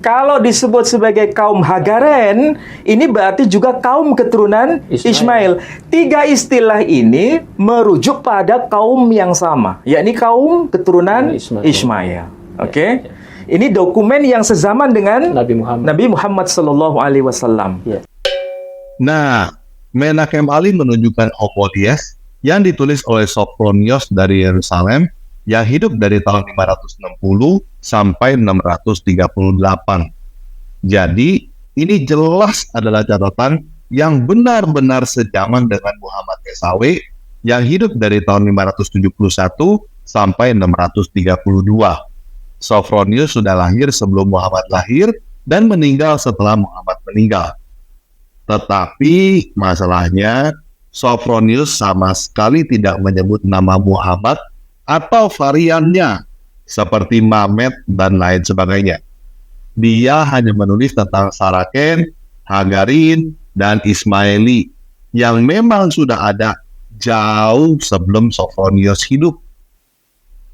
Kalau disebut sebagai kaum Hagaren, ini berarti juga kaum keturunan Ismail. Tiga istilah ini merujuk pada kaum yang sama, yakni kaum keturunan Ismail. Oke? Ini dokumen yang sezaman dengan Nabi Muhammad Sallallahu Alaihi Wasallam. Nah, Menachem Ali menunjukkan Okodies yang ditulis oleh Sophronios dari Yerusalem yang hidup dari tahun 560 sampai 638. Jadi, ini jelas adalah catatan yang benar-benar sejaman dengan Muhammad SAW yang hidup dari tahun 571 sampai 632. Sophronius sudah lahir sebelum Muhammad lahir dan meninggal setelah Muhammad meninggal. Tetapi masalahnya, Sophronius sama sekali tidak menyebut nama Muhammad atau variannya seperti Mamet dan lain sebagainya. Dia hanya menulis tentang Saraken, Hagarin, dan Ismaili yang memang sudah ada jauh sebelum Sophronius hidup.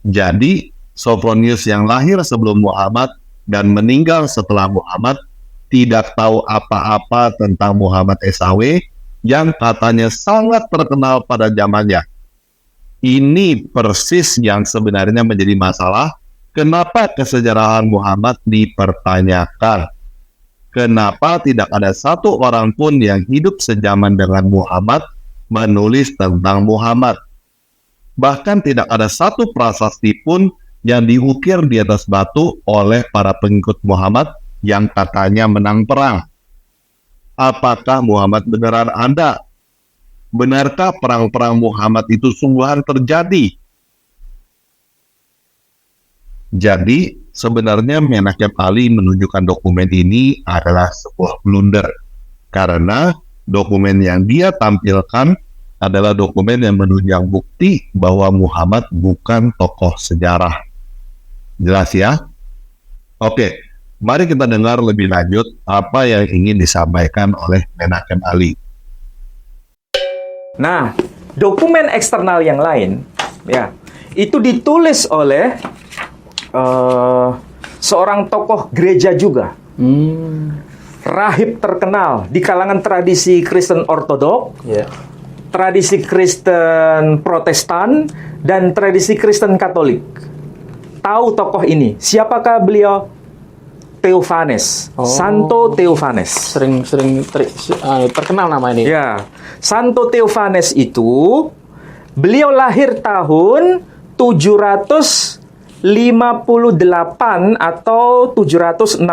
Jadi, Sophronius yang lahir sebelum Muhammad dan meninggal setelah Muhammad tidak tahu apa-apa tentang Muhammad SAW yang katanya sangat terkenal pada zamannya. Ini persis yang sebenarnya menjadi masalah. Kenapa kesejarahan Muhammad dipertanyakan? Kenapa tidak ada satu orang pun yang hidup sejaman dengan Muhammad menulis tentang Muhammad? Bahkan tidak ada satu prasasti pun yang diukir di atas batu oleh para pengikut Muhammad yang katanya menang perang. Apakah Muhammad beneran ada? Benarkah perang-perang Muhammad itu sungguhan terjadi? Jadi, sebenarnya Menachem Ali menunjukkan dokumen ini adalah sebuah blunder. Karena dokumen yang dia tampilkan adalah dokumen yang menunjang bukti bahwa Muhammad bukan tokoh sejarah. Jelas ya? Oke, mari kita dengar lebih lanjut apa yang ingin disampaikan oleh Menakem Ali. Nah, dokumen eksternal yang lain, ya, itu ditulis oleh seorang tokoh gereja juga, rahib terkenal di kalangan tradisi Kristen Ortodok, Ya. tradisi Kristen Protestan, dan tradisi Kristen Katolik. Tahu tokoh ini? Siapakah beliau? Theophanes, Santo Theophanes. Sering terkenal nama ini. Ya, Santo Theophanes itu beliau lahir tahun 758 atau 760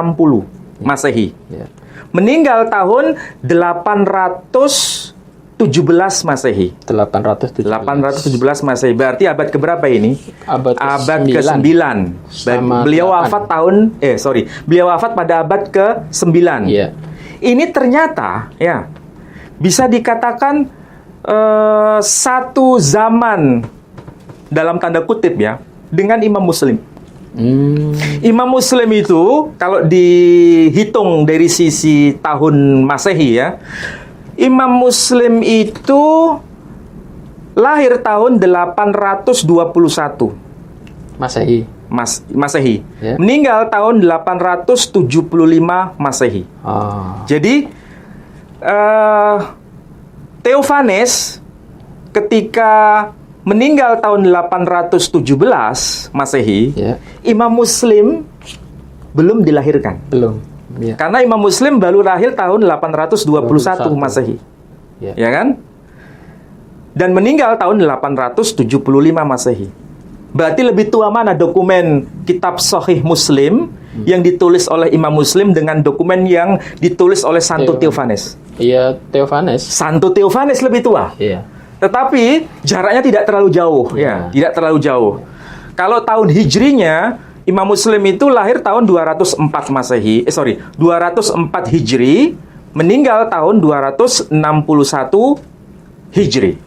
Masehi. Ya. Meninggal tahun 817 Masehi. 817 Masehi. Berarti abad keberapa ini? Abad ke-9. Sama Beliau 8. wafat beliau wafat pada abad ke-9. Iya. Ini ternyata ya bisa dikatakan satu zaman dalam tanda kutip ya dengan Imam Muslim. Imam Muslim itu kalau dihitung dari sisi tahun Masehi ya, Imam Muslim itu lahir tahun 821 Masehi. Masehi. Ya. Meninggal tahun 875 Masehi. Oh. Jadi Theophanes ketika meninggal tahun 817 Masehi, Ya. Imam Muslim belum dilahirkan. Belum. Ya. Karena Imam Muslim baru lahir tahun 821 Masehi. Ya. Ya kan? Dan meninggal tahun 875 Masehi. Berarti lebih tua mana dokumen kitab Sahih Muslim yang ditulis oleh Imam Muslim dengan dokumen yang ditulis oleh Santo Theophanes? Iya, Theophanes. Santo Theophanes lebih tua. Iya. Tetapi jaraknya tidak terlalu jauh, ya, tidak terlalu jauh. Kalau tahun hijrinya, Imam Muslim itu lahir tahun 204 Masehi, 204 Hijri, meninggal tahun 261 Hijri.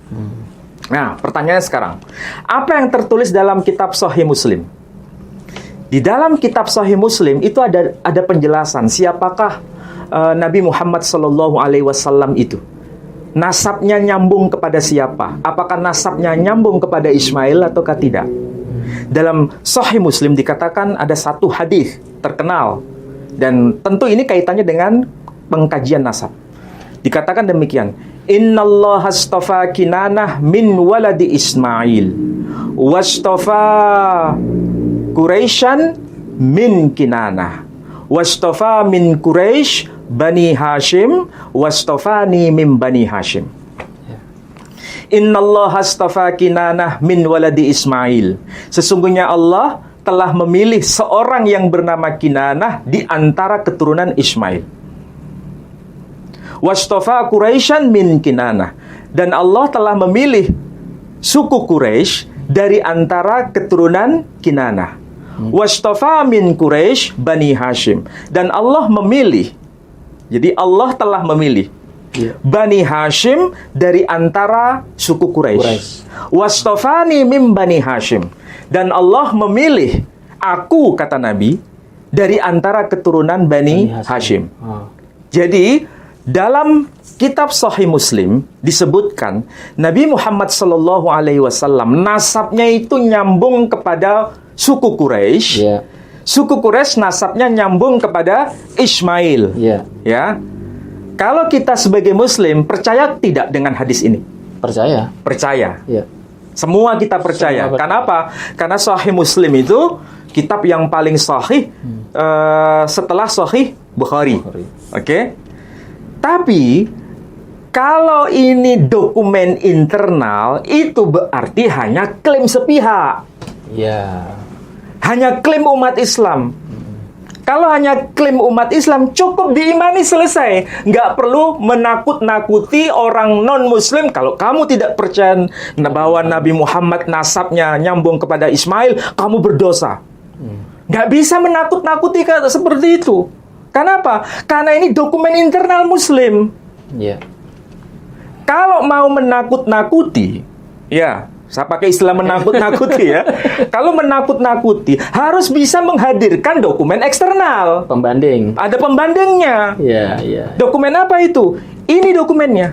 Nah, pertanyaannya sekarang, apa yang tertulis dalam kitab Sahih Muslim? Di dalam kitab Sahih Muslim itu ada penjelasan siapakah Nabi Muhammad SAW itu. Nasabnya nyambung kepada siapa? Apakah nasabnya nyambung kepada Ismail ataukah tidak? Dalam Sahih Muslim dikatakan ada satu hadis terkenal, dan tentu ini kaitannya dengan pengkajian nasab. Dikatakan demikian, Innallaha astafa Kinanah min waladi Ismail wastafa Quraisyan min Kinanah wastafa min Quraisy Bani Hashim wastafani min Bani Hashim. Innallaha astafa Kinanah min waladi Ismail. Sesungguhnya Allah telah memilih seorang yang bernama Kinanah di antara keturunan Ismail. Wastafa Quraisyan min Kinanah. Dan Allah telah memilih suku Quraisy dari antara keturunan Kinanah. Wastafa min Quraisy Bani Hashim. Dan Allah memilih, jadi Allah telah memilih Bani Hashim dari antara suku Quraisy. Wastafani min Bani Hashim. Dan Allah memilih aku, kata Nabi, dari antara keturunan Bani Hashim. Jadi dalam kitab Sahih Muslim disebutkan Nabi Muhammad SAW nasabnya itu nyambung kepada suku Quraisy. Iya. Suku Quraisy nasabnya nyambung kepada Ismail. Iya. Ya. Kalau kita sebagai Muslim percaya tidak dengan hadis ini? Percaya. Percaya. Iya. Semua kita percaya. Semua percaya. Kenapa? Karena Sahih Muslim itu kitab yang paling sahih setelah Sahih Bukhari. Oke? Tapi kalau ini dokumen internal, itu berarti hanya klaim sepihak. Iya. Hanya klaim umat Islam. Kalau hanya klaim umat Islam, cukup diimani, selesai. Nggak perlu menakut-nakuti orang non-Muslim. Kalau kamu tidak percaya bahwa Nabi Muhammad nasabnya nyambung kepada Ismail, kamu berdosa. Nggak bisa menakut-nakuti seperti itu. Kenapa? Karena ini dokumen internal Muslim. Iya. Kalau mau menakut-nakuti, ya, saya pakai istilah menakut-nakuti ya. Kalau menakut-nakuti, harus bisa menghadirkan dokumen eksternal. Pembanding. Ada pembandingnya. Iya, iya. Dokumen apa itu? Ini dokumennya.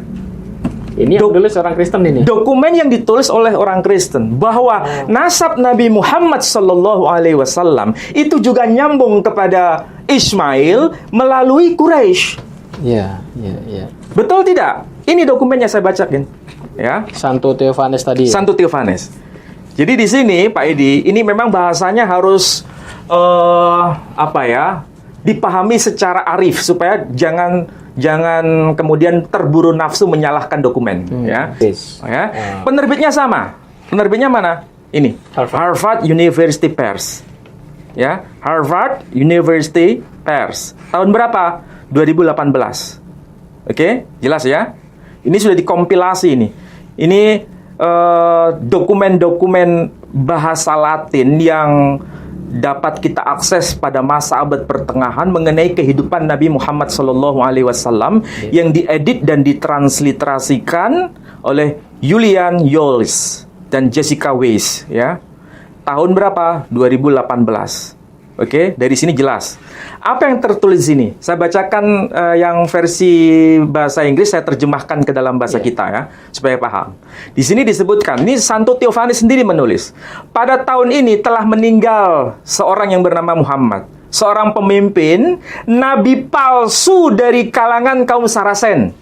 Ini yang tulis orang Kristen ini. Dokumen yang ditulis oleh orang Kristen bahwa nasab Nabi Muhammad Sallallahu Alaihi Wasallam itu juga nyambung kepada Ismail melalui Quraisy. Iya, iya, iya. Betul tidak? Ini dokumennya saya bacain. Ya, Santo Theophanes tadi. Santo Theophanes. Jadi di sini Pak Edi, ini memang bahasanya harus dipahami secara arif supaya jangan kemudian terburu nafsu menyalahkan dokumen, ya. Yes. Ya. Penerbitnya sama. Penerbitnya mana? Ini. Harvard University Press. Ya, Harvard University Press. Tahun berapa? 2018. Oke, jelas ya? Ini sudah dikompilasi ini. Ini dokumen-dokumen bahasa Latin yang dapat kita akses pada masa abad pertengahan mengenai kehidupan Nabi Muhammad SAW yang diedit dan ditransliterasikan oleh Julian Jolls dan Jessica Weiss, ya. Tahun berapa? 2018. Oke, dari sini jelas. Apa yang tertulis di sini? Saya bacakan yang versi bahasa Inggris, saya terjemahkan ke dalam bahasa kita ya, supaya paham. Di sini disebutkan, ini Santo Theophanes sendiri menulis. Pada tahun ini telah meninggal seorang yang bernama Muhammad, seorang pemimpin nabi palsu dari kalangan kaum Saracen.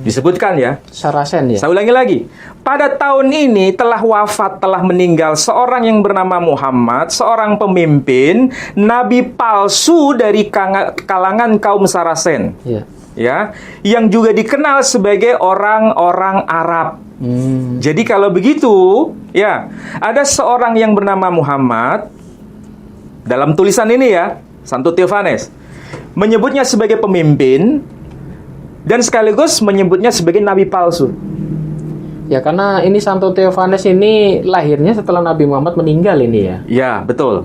Disebutkan ya. Saracen ya. Saya ulangi lagi. Pada tahun ini telah wafat, telah meninggal seorang yang bernama Muhammad, seorang pemimpin nabi palsu dari kalangan kaum Saracen. Iya. Ya, yang juga dikenal sebagai orang-orang Arab. Jadi kalau begitu, ya, ada seorang yang bernama Muhammad dalam tulisan ini ya, Santo Theophanes menyebutnya sebagai pemimpin dan sekaligus menyebutnya sebagai nabi palsu. Ya, karena ini Santo Theophanes ini lahirnya setelah Nabi Muhammad meninggal ini ya. Ya, betul.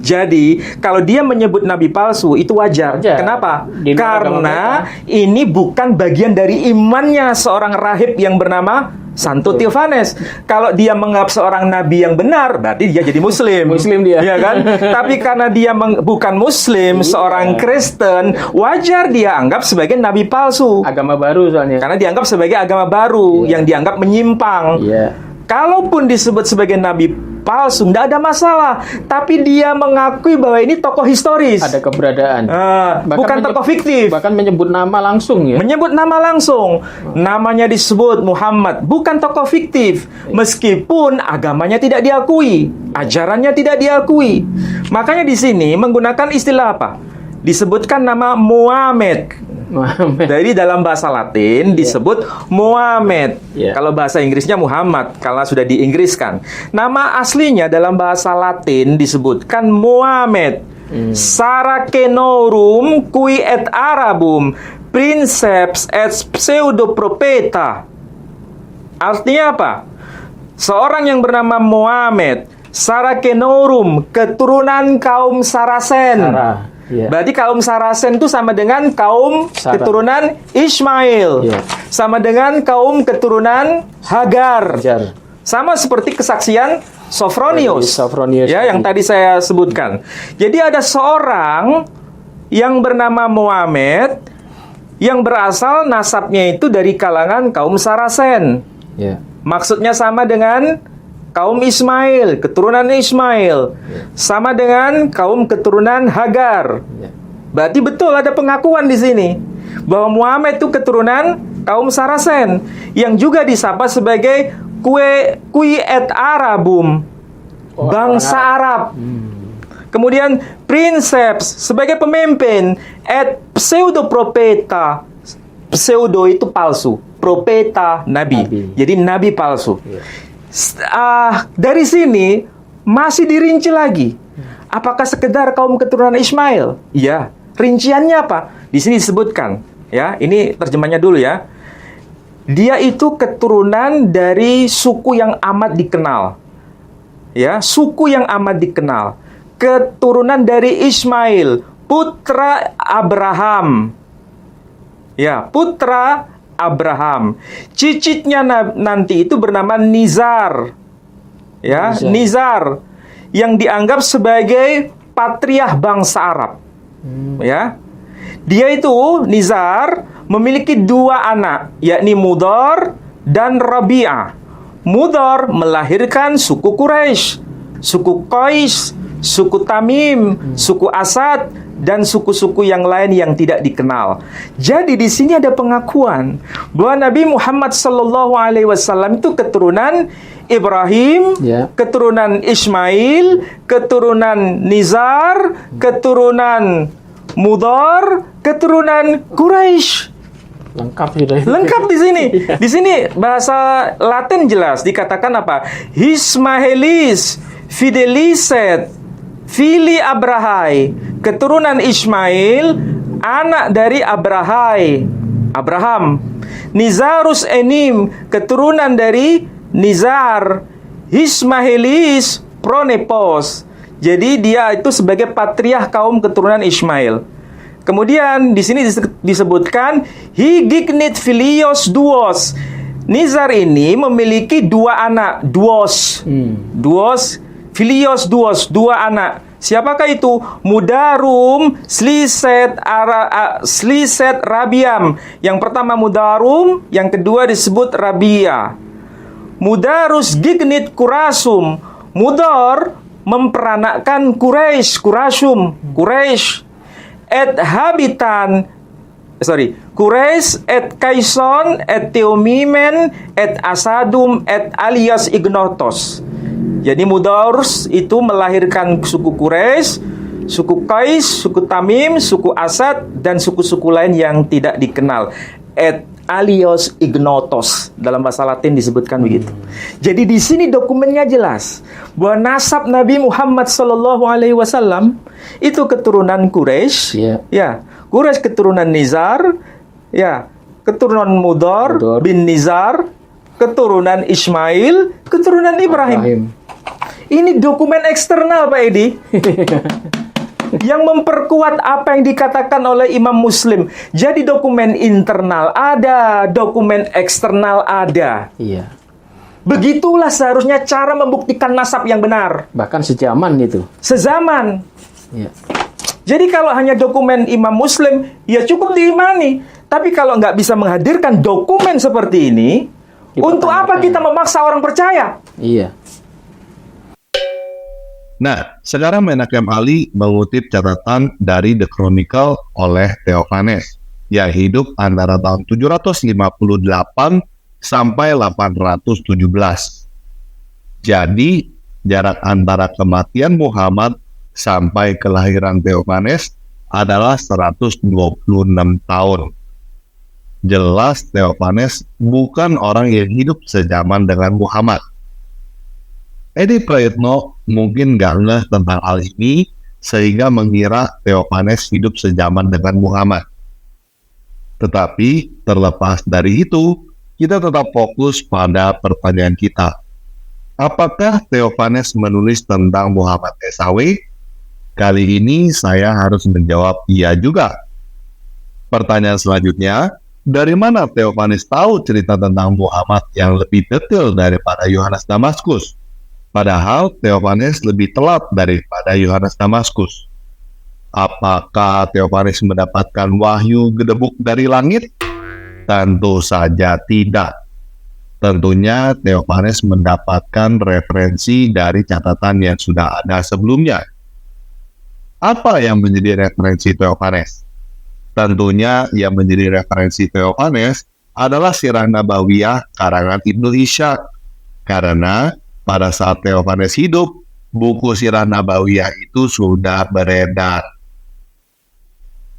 Jadi, kalau dia menyebut nabi palsu, itu wajar. Wajar. Kenapa? Di luar agama Karena ini bukan bagian dari imannya seorang rahib yang bernama Santo Theophanes. Kalau dia menganggap seorang nabi yang benar, berarti dia jadi muslim. Muslim dia. Iya kan? Tapi karena dia bukan muslim, seorang Kristen, wajar dia anggap sebagai nabi palsu. Agama baru soalnya. Karena dianggap sebagai agama baru yang dianggap menyimpang. Iya. Kalaupun disebut sebagai nabi palsu, tidak ada masalah. Tapi dia mengakui bahwa ini tokoh historis. Ada keberadaan. Bukan tokoh fiktif. Bahkan menyebut nama langsung ya. Menyebut nama langsung. Namanya disebut Muhammad. Bukan tokoh fiktif. Meskipun agamanya tidak diakui. Ajarannya tidak diakui. Makanya di sini menggunakan istilah apa? Disebutkan nama Muhammad. Dari dalam bahasa Latin disebut Muhammad. Kalau bahasa Inggrisnya Muhammad, kalau sudah diinggriskan. Nama aslinya dalam bahasa Latin disebutkan Muhammad. Saracenorum qui et Arabum princeps et pseudopropeta. Artinya apa? Seorang yang bernama Muhammad, Saracenorum, keturunan kaum Saracen. Berarti kaum Saracen itu sama dengan kaum keturunan Ismail. Sama dengan kaum keturunan Hagar. Sama seperti kesaksian Sophronius. Ya, yang tadi saya sebutkan. Jadi ada seorang yang bernama Muhammad yang berasal nasabnya itu dari kalangan kaum Saracen. Maksudnya sama dengan kaum Ismail, keturunan Ismail, sama dengan kaum keturunan Hagar. Berarti betul ada pengakuan di sini bahwa Muhammad itu keturunan kaum Saracen yang juga disapa sebagai qui et Arabum, bangsa Arab. Kemudian princeps sebagai pemimpin, et pseudopropeta. Pseudo itu palsu, propeta nabi. Jadi nabi palsu. Dari sini masih dirinci lagi. Apakah sekedar kaum keturunan Ismail? Iya. Rinciannya apa? Di sini disebutkan. Ya, ini terjemahnya dulu ya. Dia itu keturunan dari suku yang amat dikenal. Ya, suku yang amat dikenal. Keturunan dari Ismail, putra Abraham. Ya, putra Abraham. Cicitnya nanti itu bernama Nizar. Ya, Nizar yang dianggap sebagai patriark bangsa Arab. Ya. Dia itu Nizar memiliki 2 anak, yakni Mudhar dan Rabi'ah. Mudhar melahirkan suku Quraisy, suku Qais, suku Tamim, suku Asad, dan suku-suku yang lain yang tidak dikenal. Jadi di sini ada pengakuan bahwa Nabi Muhammad SAW itu keturunan Ibrahim, keturunan Ismail, keturunan Nizar, keturunan Mudhar, keturunan Quraisy. Lengkap sudah. Lengkap di sini. Di sini bahasa Latin jelas dikatakan apa? Ismaelis, Fideliset, Fili Abrahai, keturunan Ismail, anak dari Abraham. Nizarus Enim, keturunan dari Nizar. Ismaelis Pronepos. Jadi dia itu sebagai patriark kaum keturunan Ismail. Kemudian di sini disebutkan Higignit Filios Duos. Nizar ini memiliki 2 anak, Duos. Filios Duos, 2 anak. Siapakah itu? Mudarum, Sliset, Rabiam. Yang pertama Mudarum, yang kedua disebut Rabia. Mudarus Gignit Kurasum. Mudar memperanakkan Quraisy, Quraisy et Kaison et Teomimen et Asadum et alias Ignotos. Jadi Mudars itu melahirkan suku Quraisy, suku Qais, suku Tamim, suku Asad, dan suku-suku lain yang tidak dikenal. Et alias Ignotos, dalam bahasa Latin disebutkan begitu. Jadi di sini dokumennya jelas bahwa nasab Nabi Muhammad SAW itu keturunan Quraisy, ya, Quraisy keturunan Nizar, ya, keturunan Mudhar bin Nizar, keturunan Ismail, keturunan Ibrahim. Ini dokumen eksternal, Pak Edi. Yang memperkuat apa yang dikatakan oleh Imam Muslim. Jadi dokumen internal ada, dokumen eksternal ada. Iya. Begitulah seharusnya cara membuktikan nasab yang benar. Bahkan sezaman itu. Sezaman. Iya. Jadi kalau hanya dokumen Imam Muslim, ya cukup diimani. Tapi kalau nggak bisa menghadirkan dokumen seperti ini, untuk apa kita memaksa orang percaya? Iya. Nah, sekarang Menachem Ali mengutip catatan dari The Chronicle oleh Theophanes yang hidup antara tahun 758 sampai 817. Jadi, jarak antara kematian Muhammad sampai kelahiran Theophanes adalah 126 tahun. Jelas Theophanes bukan orang yang hidup sejaman dengan Muhammad. Edi Prayitno mungkin nggak ngeh tentang hal ini sehingga mengira Theophanes hidup sejaman dengan Muhammad. Tetapi terlepas dari itu, kita tetap fokus pada pertanyaan kita. Apakah Theophanes menulis tentang Muhammad SAW? Kali ini saya harus menjawab iya juga. Pertanyaan selanjutnya, dari mana Theophanes tahu cerita tentang Muhammad yang lebih detail daripada Yohanes Damaskus? Padahal Theophanes lebih telat daripada Yohanes Damaskus. Apakah Theophanes mendapatkan wahyu gedebuk dari langit? Tentu saja tidak. Tentunya Theophanes mendapatkan referensi dari catatan yang sudah ada sebelumnya. Apa yang menjadi referensi Theophanes? Tentunya yang menjadi referensi Theophanes adalah Sirah Nabawiyah karangan Ibnu Ishaq. Karena pada saat Theophanes hidup, buku Sirah Nabawiyah itu sudah beredar.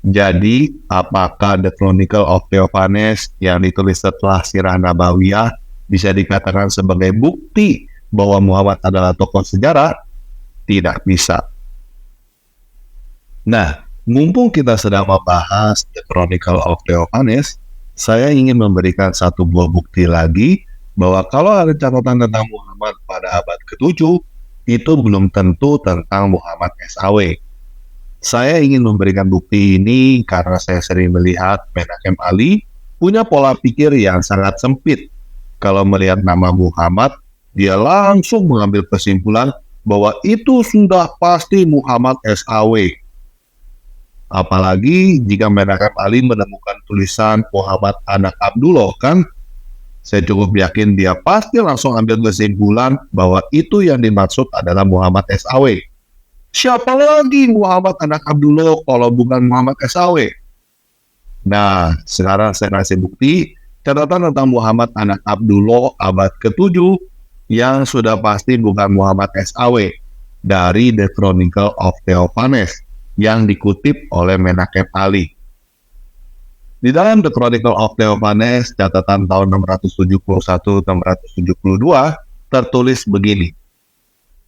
Jadi, apakah The Chronicle of Theophanes yang ditulis setelah Sirah Nabawiyah bisa dikatakan sebagai bukti bahwa Muhammad adalah tokoh sejarah? Tidak bisa. Nah, mumpung kita sedang membahas The Chronicle of Theophanes, saya ingin memberikan satu buah bukti lagi bahwa kalau ada catatan tentang Muhammad pada abad ke-7, itu belum tentu tentang Muhammad SAW. Saya ingin memberikan bukti ini karena saya sering melihat Menachem Ali punya pola pikir yang sangat sempit. Kalau melihat nama Muhammad, dia langsung mengambil kesimpulan bahwa itu sudah pasti Muhammad SAW. Apalagi jika Menachem Ali menemukan tulisan Muhammad anak Abdullah, kan? Saya cukup yakin dia pasti langsung ambil kesimpulan bahwa itu yang dimaksud adalah Muhammad SAW. Siapa lagi Muhammad anak Abdullah kalau bukan Muhammad SAW? Nah, sekarang saya kasih bukti catatan tentang Muhammad anak Abdullah abad ke-7 yang sudah pasti bukan Muhammad SAW dari The Chronicle of Theophanes yang dikutip oleh Menachem Ali. Di dalam The Chronicle of Theophanes, catatan tahun 671-672 tertulis begini.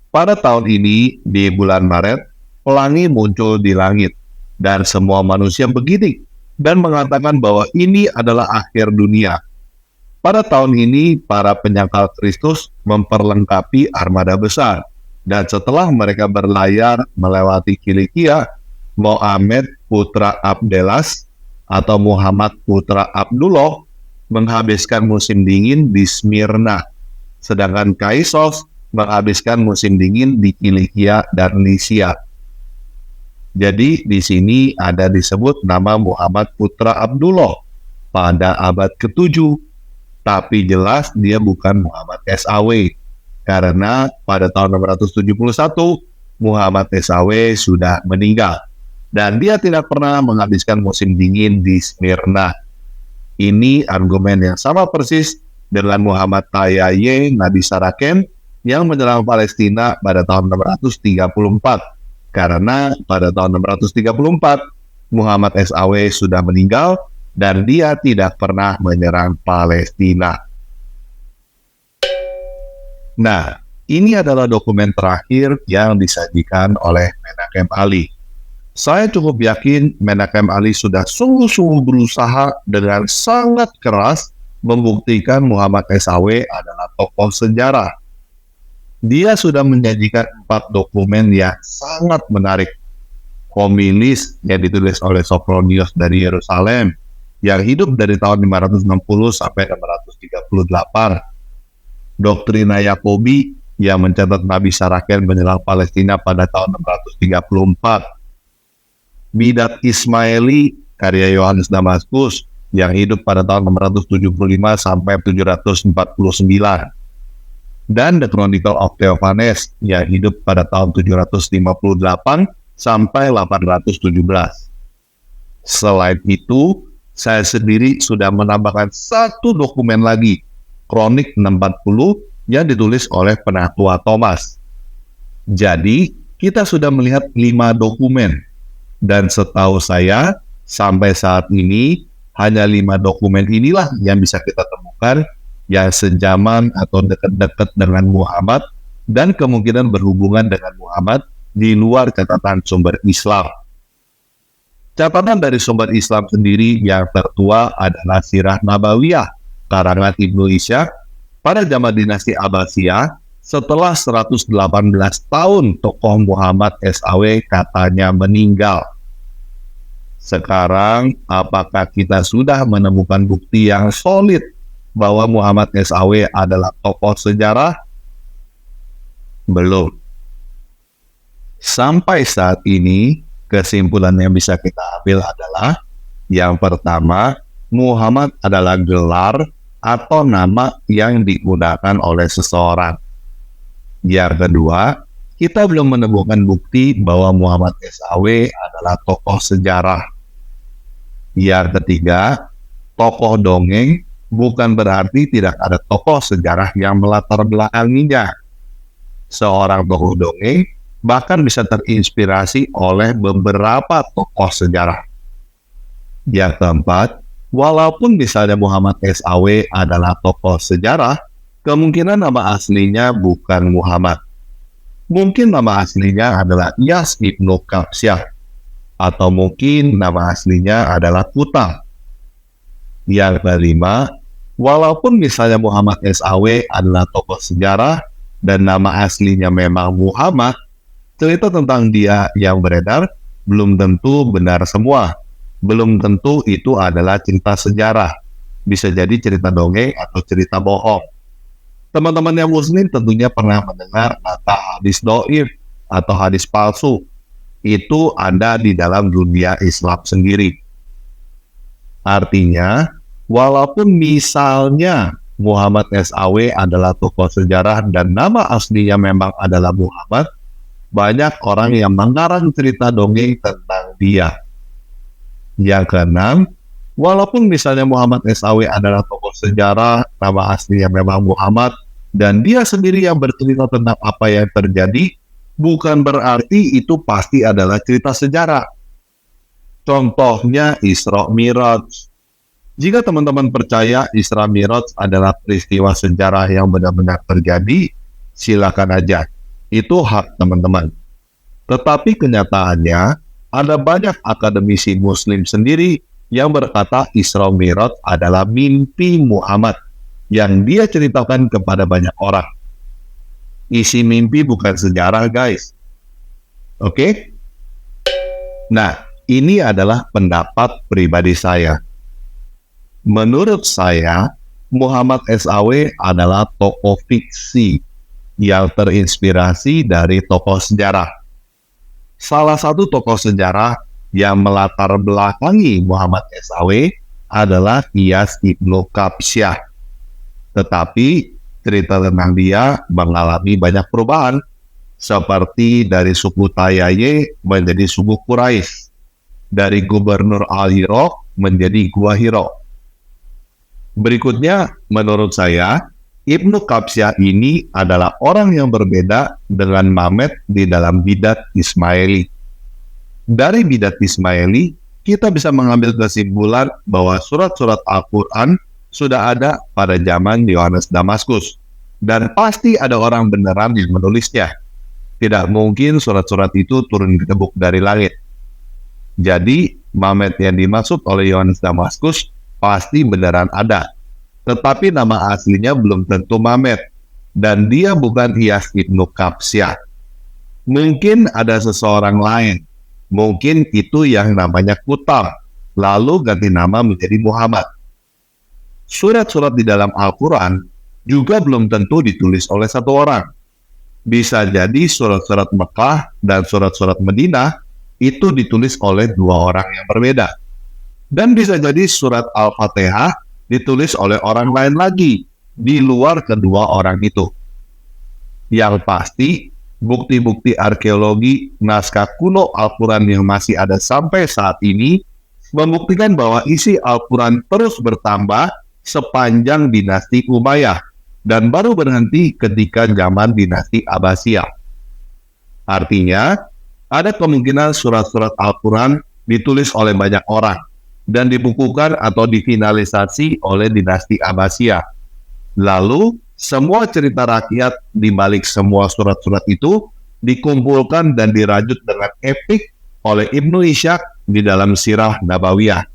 Pada tahun ini, di bulan Maret, pelangi muncul di langit, dan semua manusia begini, dan mengatakan bahwa ini adalah akhir dunia. Pada tahun ini, para penyangkal Kristus memperlengkapi armada besar, dan setelah mereka berlayar melewati Kilikia, Mohamed putra Abdelas atau Muhammad putra Abdullah menghabiskan musim dingin di Smyrna, sedangkan Kaisos menghabiskan musim dingin di Kilikia dan Lycia. Jadi di sini ada disebut nama Muhammad putra Abdullah pada abad ke-7, tapi jelas dia bukan Muhammad SAW, karena pada tahun 671 Muhammad SAW sudah meninggal, dan dia tidak pernah menghabiskan musim dingin di Smyrna. Ini argumen yang sama persis dengan Muhammad Tayyaye Nabi Saraken yang menyerang Palestina pada tahun 634. Karena pada tahun 634, Muhammad SAW sudah meninggal dan dia tidak pernah menyerang Palestina. Nah, ini adalah dokumen terakhir yang disajikan oleh Menachem Ali. Saya cukup yakin Menachem Ali sudah sungguh-sungguh berusaha dengan sangat keras membuktikan Muhammad SAW adalah tokoh sejarah. Dia sudah menyajikan 4 dokumen yang sangat menarik. Homilis yang ditulis oleh Sophronius dari Yerusalem, yang hidup dari tahun 560 sampai 638. Doktrina Yakobi yang mencatat Nabi Saraken menyerang Palestina pada tahun 634. Bidat Ismaili karya Yohanes Damaskus yang hidup pada tahun 675 sampai 749. Dan The Chronicle of Theophanes yang hidup pada tahun 758 sampai 817. Selain itu, saya sendiri sudah menambahkan 1 dokumen lagi, Kronik 640 yang ditulis oleh Penatua Thomas. Jadi, kita sudah melihat 5 dokumen. Dan setahu saya, sampai saat ini, hanya 5 dokumen inilah yang bisa kita temukan yang sejaman atau dekat-dekat dengan Muhammad dan kemungkinan berhubungan dengan Muhammad di luar catatan sumber Islam. Catatan dari sumber Islam sendiri yang tertua adalah Sirah Nabawiyah karangan Ibnu Ishaq pada zaman dinasti Abbasiyah setelah 118 tahun tokoh Muhammad SAW katanya meninggal. Sekarang, apakah kita sudah menemukan bukti yang solid bahwa Muhammad SAW adalah tokoh sejarah? Belum. Sampai saat ini, kesimpulan yang bisa kita ambil adalah yang pertama, Muhammad adalah gelar atau nama yang digunakan oleh seseorang. Yang kedua, kita belum menemukan bukti bahwa Muhammad SAW adalah tokoh sejarah. Yang ketiga, tokoh dongeng bukan berarti tidak ada tokoh sejarah yang melatar belakanginya. Seorang tokoh dongeng bahkan bisa terinspirasi oleh beberapa tokoh sejarah. Yang keempat, walaupun misalnya Muhammad SAW adalah tokoh sejarah, kemungkinan nama aslinya bukan Muhammad. Mungkin nama aslinya adalah Iyas ibnu Kapsyah, atau mungkin nama aslinya adalah Kutam. Yang kelima, walaupun misalnya Muhammad SAW adalah tokoh sejarah dan nama aslinya memang Muhammad, cerita tentang dia yang beredar belum tentu benar semua. Belum tentu itu adalah cerita sejarah. bisa jadi cerita dongeng atau cerita bohong. Teman-teman yang muslim tentunya pernah mendengar kata hadis doif atau hadis palsu. Itu ada di dalam dunia Islam sendiri. Artinya, walaupun misalnya Muhammad SAW adalah tokoh sejarah dan nama aslinya memang adalah Muhammad, banyak orang yang mengarang cerita dongeng tentang dia. Yang keenam, walaupun misalnya Muhammad SAW adalah tokoh sejarah, nama aslinya memang Muhammad, dan dia sendiri yang bercerita tentang apa yang terjadi, bukan berarti itu pasti adalah cerita sejarah. Contohnya Isra Miraj. Jika teman-teman percaya Isra Miraj adalah peristiwa sejarah yang benar-benar terjadi, silakan aja. Itu hak teman-teman. Tetapi kenyataannya, ada banyak akademisi muslim sendiri yang berkata Isra Miraj adalah mimpi Muhammad yang dia ceritakan kepada banyak orang. Isi mimpi bukan sejarah, guys. Oke? Nah, ini adalah pendapat pribadi saya. Menurut saya, Muhammad SAW adalah tokoh fiksi yang terinspirasi dari tokoh sejarah. Salah satu tokoh sejarah yang melatar belakangi Muhammad SAW adalah Iyas Ibnu Kapsyah. Tetapi cerita tentang dia mengalami banyak perubahan, seperti dari suku Tayaye menjadi suku Quraisy, dari gubernur Al-Hira menjadi Gua Hira. Berikutnya, menurut saya, Ibnu Kapsyah ini adalah orang yang berbeda dengan Mamet di dalam bidat Ismaili. Dari bidat Ismaili, kita bisa mengambil kesimpulan bahwa surat-surat Al-Quran sudah ada pada zaman Yohanes Damaskus, dan pasti ada orang beneran yang menulisnya. Tidak mungkin surat-surat itu turun gedebuk dari langit. Jadi, Mamet yang dimaksud oleh Yohanes Damaskus pasti beneran ada. Tetapi nama aslinya belum tentu Mamet, dan dia bukan Iyas Ibnu Kapsyah. Mungkin ada seseorang lain, mungkin itu yang namanya Kutam, lalu ganti nama menjadi Muhammad. Surat-surat di dalam Al-Quran juga belum tentu ditulis oleh satu orang. Bisa jadi surat-surat Mekah dan surat-surat Madinah itu ditulis oleh dua orang yang berbeda. Dan bisa jadi surat Al-Fatihah ditulis oleh orang lain lagi, di luar kedua orang itu. Yang pasti, bukti-bukti arkeologi naskah kuno Al-Quran yang masih ada sampai saat ini membuktikan bahwa isi Al-Quran terus bertambah sepanjang dinasti Umayyah dan baru berhenti ketika zaman dinasti Abbasiyah. Artinya, ada kemungkinan surat-surat Al-Quran ditulis oleh banyak orang dan dibukukan atau difinalisasi oleh dinasti Abbasiyah. Lalu, semua cerita rakyat di balik semua surat-surat itu dikumpulkan dan dirajut dengan epik oleh Ibnu Ishaq di dalam Sirah Nabawiyah,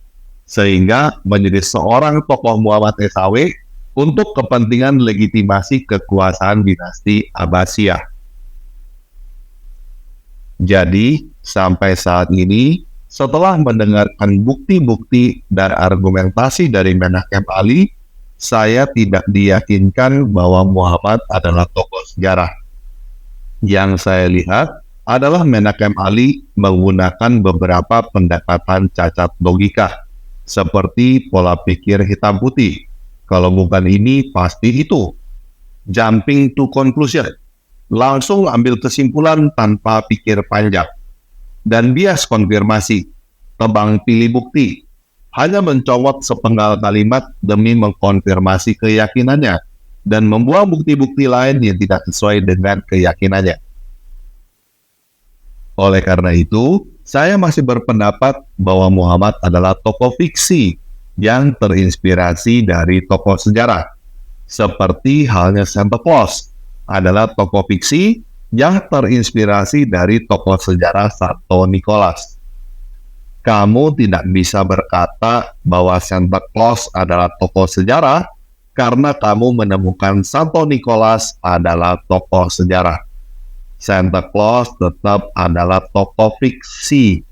sehingga menjadi seorang tokoh Muhammad SAW untuk kepentingan legitimasi kekuasaan dinasti Abbasiyah. Jadi, sampai saat ini, setelah mendengarkan bukti-bukti dan argumentasi dari Menachem Ali, saya tidak diyakinkan bahwa Muhammad adalah tokoh sejarah. Yang saya lihat adalah Menachem Ali menggunakan beberapa pendekatan cacat logika, seperti pola pikir hitam putih. Kalau bukan ini, pasti itu. Jumping to conclusion. Langsung ambil kesimpulan tanpa pikir panjang. Dan bias konfirmasi. Tebang pilih bukti. Hanya mencomot sepenggal kalimat demi mengkonfirmasi keyakinannya. Dan membuang bukti-bukti lain yang tidak sesuai dengan keyakinannya. Oleh karena itu, saya masih berpendapat bahwa Muhammad adalah tokoh fiksi yang terinspirasi dari tokoh sejarah. Seperti halnya Santa Claus adalah tokoh fiksi yang terinspirasi dari tokoh sejarah Santo Nicholas. Kamu tidak bisa berkata bahwa Santa Claus adalah tokoh sejarah karena kamu menemukan Santo Nicholas adalah tokoh sejarah. Santa Claus tetap adalah tokoh fiksi.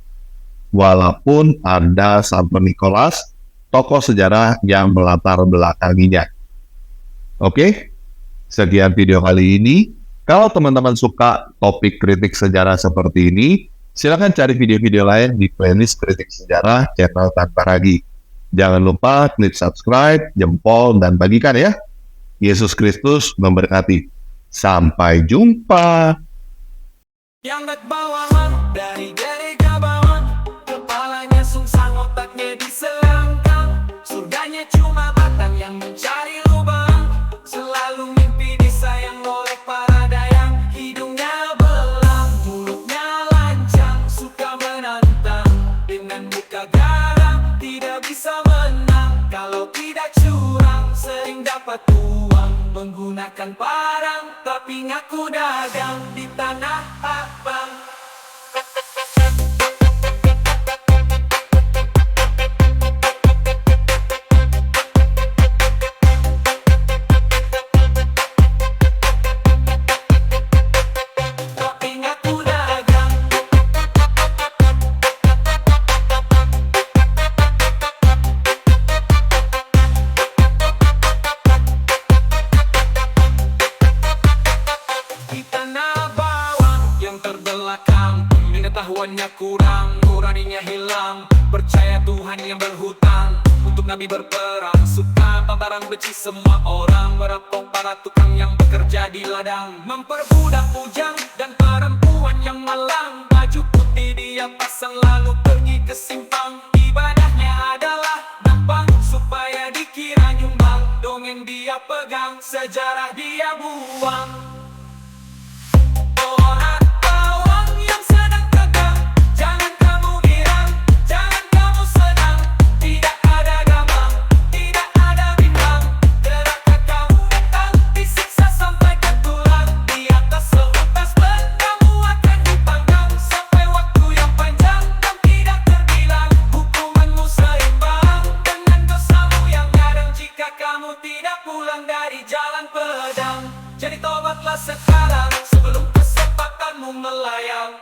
Walaupun ada Santo Nicholas, tokoh sejarah yang melatar belakanginya. Oke, sekian video kali ini. Kalau teman-teman suka topik kritik sejarah seperti ini, silakan cari video-video lain di playlist kritik sejarah channel Tanpa Ragi. Jangan lupa klik subscribe, jempol, dan bagikan ya. Yesus Kristus memberkati. Sampai jumpa. Yang bawahan dari Gabawan, kepalanya sungsang, otaknya diselangkang. Surganya cuma batang yang mencari lubang, selalu mimpi disayang oleh para dayang. Hidungnya belang, mulutnya lancang, suka menantang. Dengan muka garang, tidak bisa menang. Kalau tidak curang, sering dapat uang. Menggunakan parang, tapi ngaku dagang di tanah abang. Tapi ngaku dagang. Di tanah bawang yang terbelakang, pengetahuannya kurang, nuraninya hilang. Percaya Tuhan yang berhutang, untuk Nabi berperang. Suka barang benci semua orang, merapok para tukang yang bekerja di ladang. Memperbudak bujang dan perempuan yang malang. Baju putih dia pasang lalu pergi ke simpang. Ibadahnya adalah nampang, supaya dikira nyumbang. Dongeng dia pegang, sejarah dia buang. Orang bawang yang sedang tegang, jangan kamu girang, jangan kamu senang. Tidak ada gamang, tidak ada bimbang. Gerakan kamu datang, disiksa sampai ke tulang. Di atas seutas ban, kamu akan dipanggang sampai waktu yang panjang dan tidak terbilang. Hukumanmu seimbang dengan dosamu yang kadang, jika kamu tidak pulang dari jalan pedang. Jadi tobatlah sekarang, sebelum kesempatanmu melayang.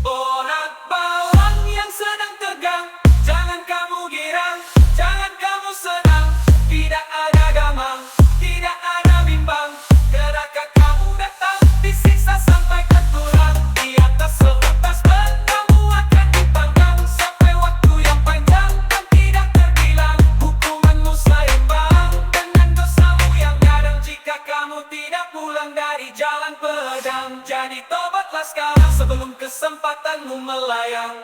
Orang bawang yang sedang tegang, jangan kamu girang, jangan kamu senang. Tidak ada gamang, tidak ada bimbang. Gerakan kamu datang, disiksa sampai ke tulang. Di atas seutas ban, kamu akan dipanggang sampai waktu yang panjang dan tidak terbilang. Hukumanmu seimbang dengan dosamu yang kadang, jika kamu tidak pulang dari jalan pedang. Jadi tobatlah sekarang, sebelum kesempatanmu melayang.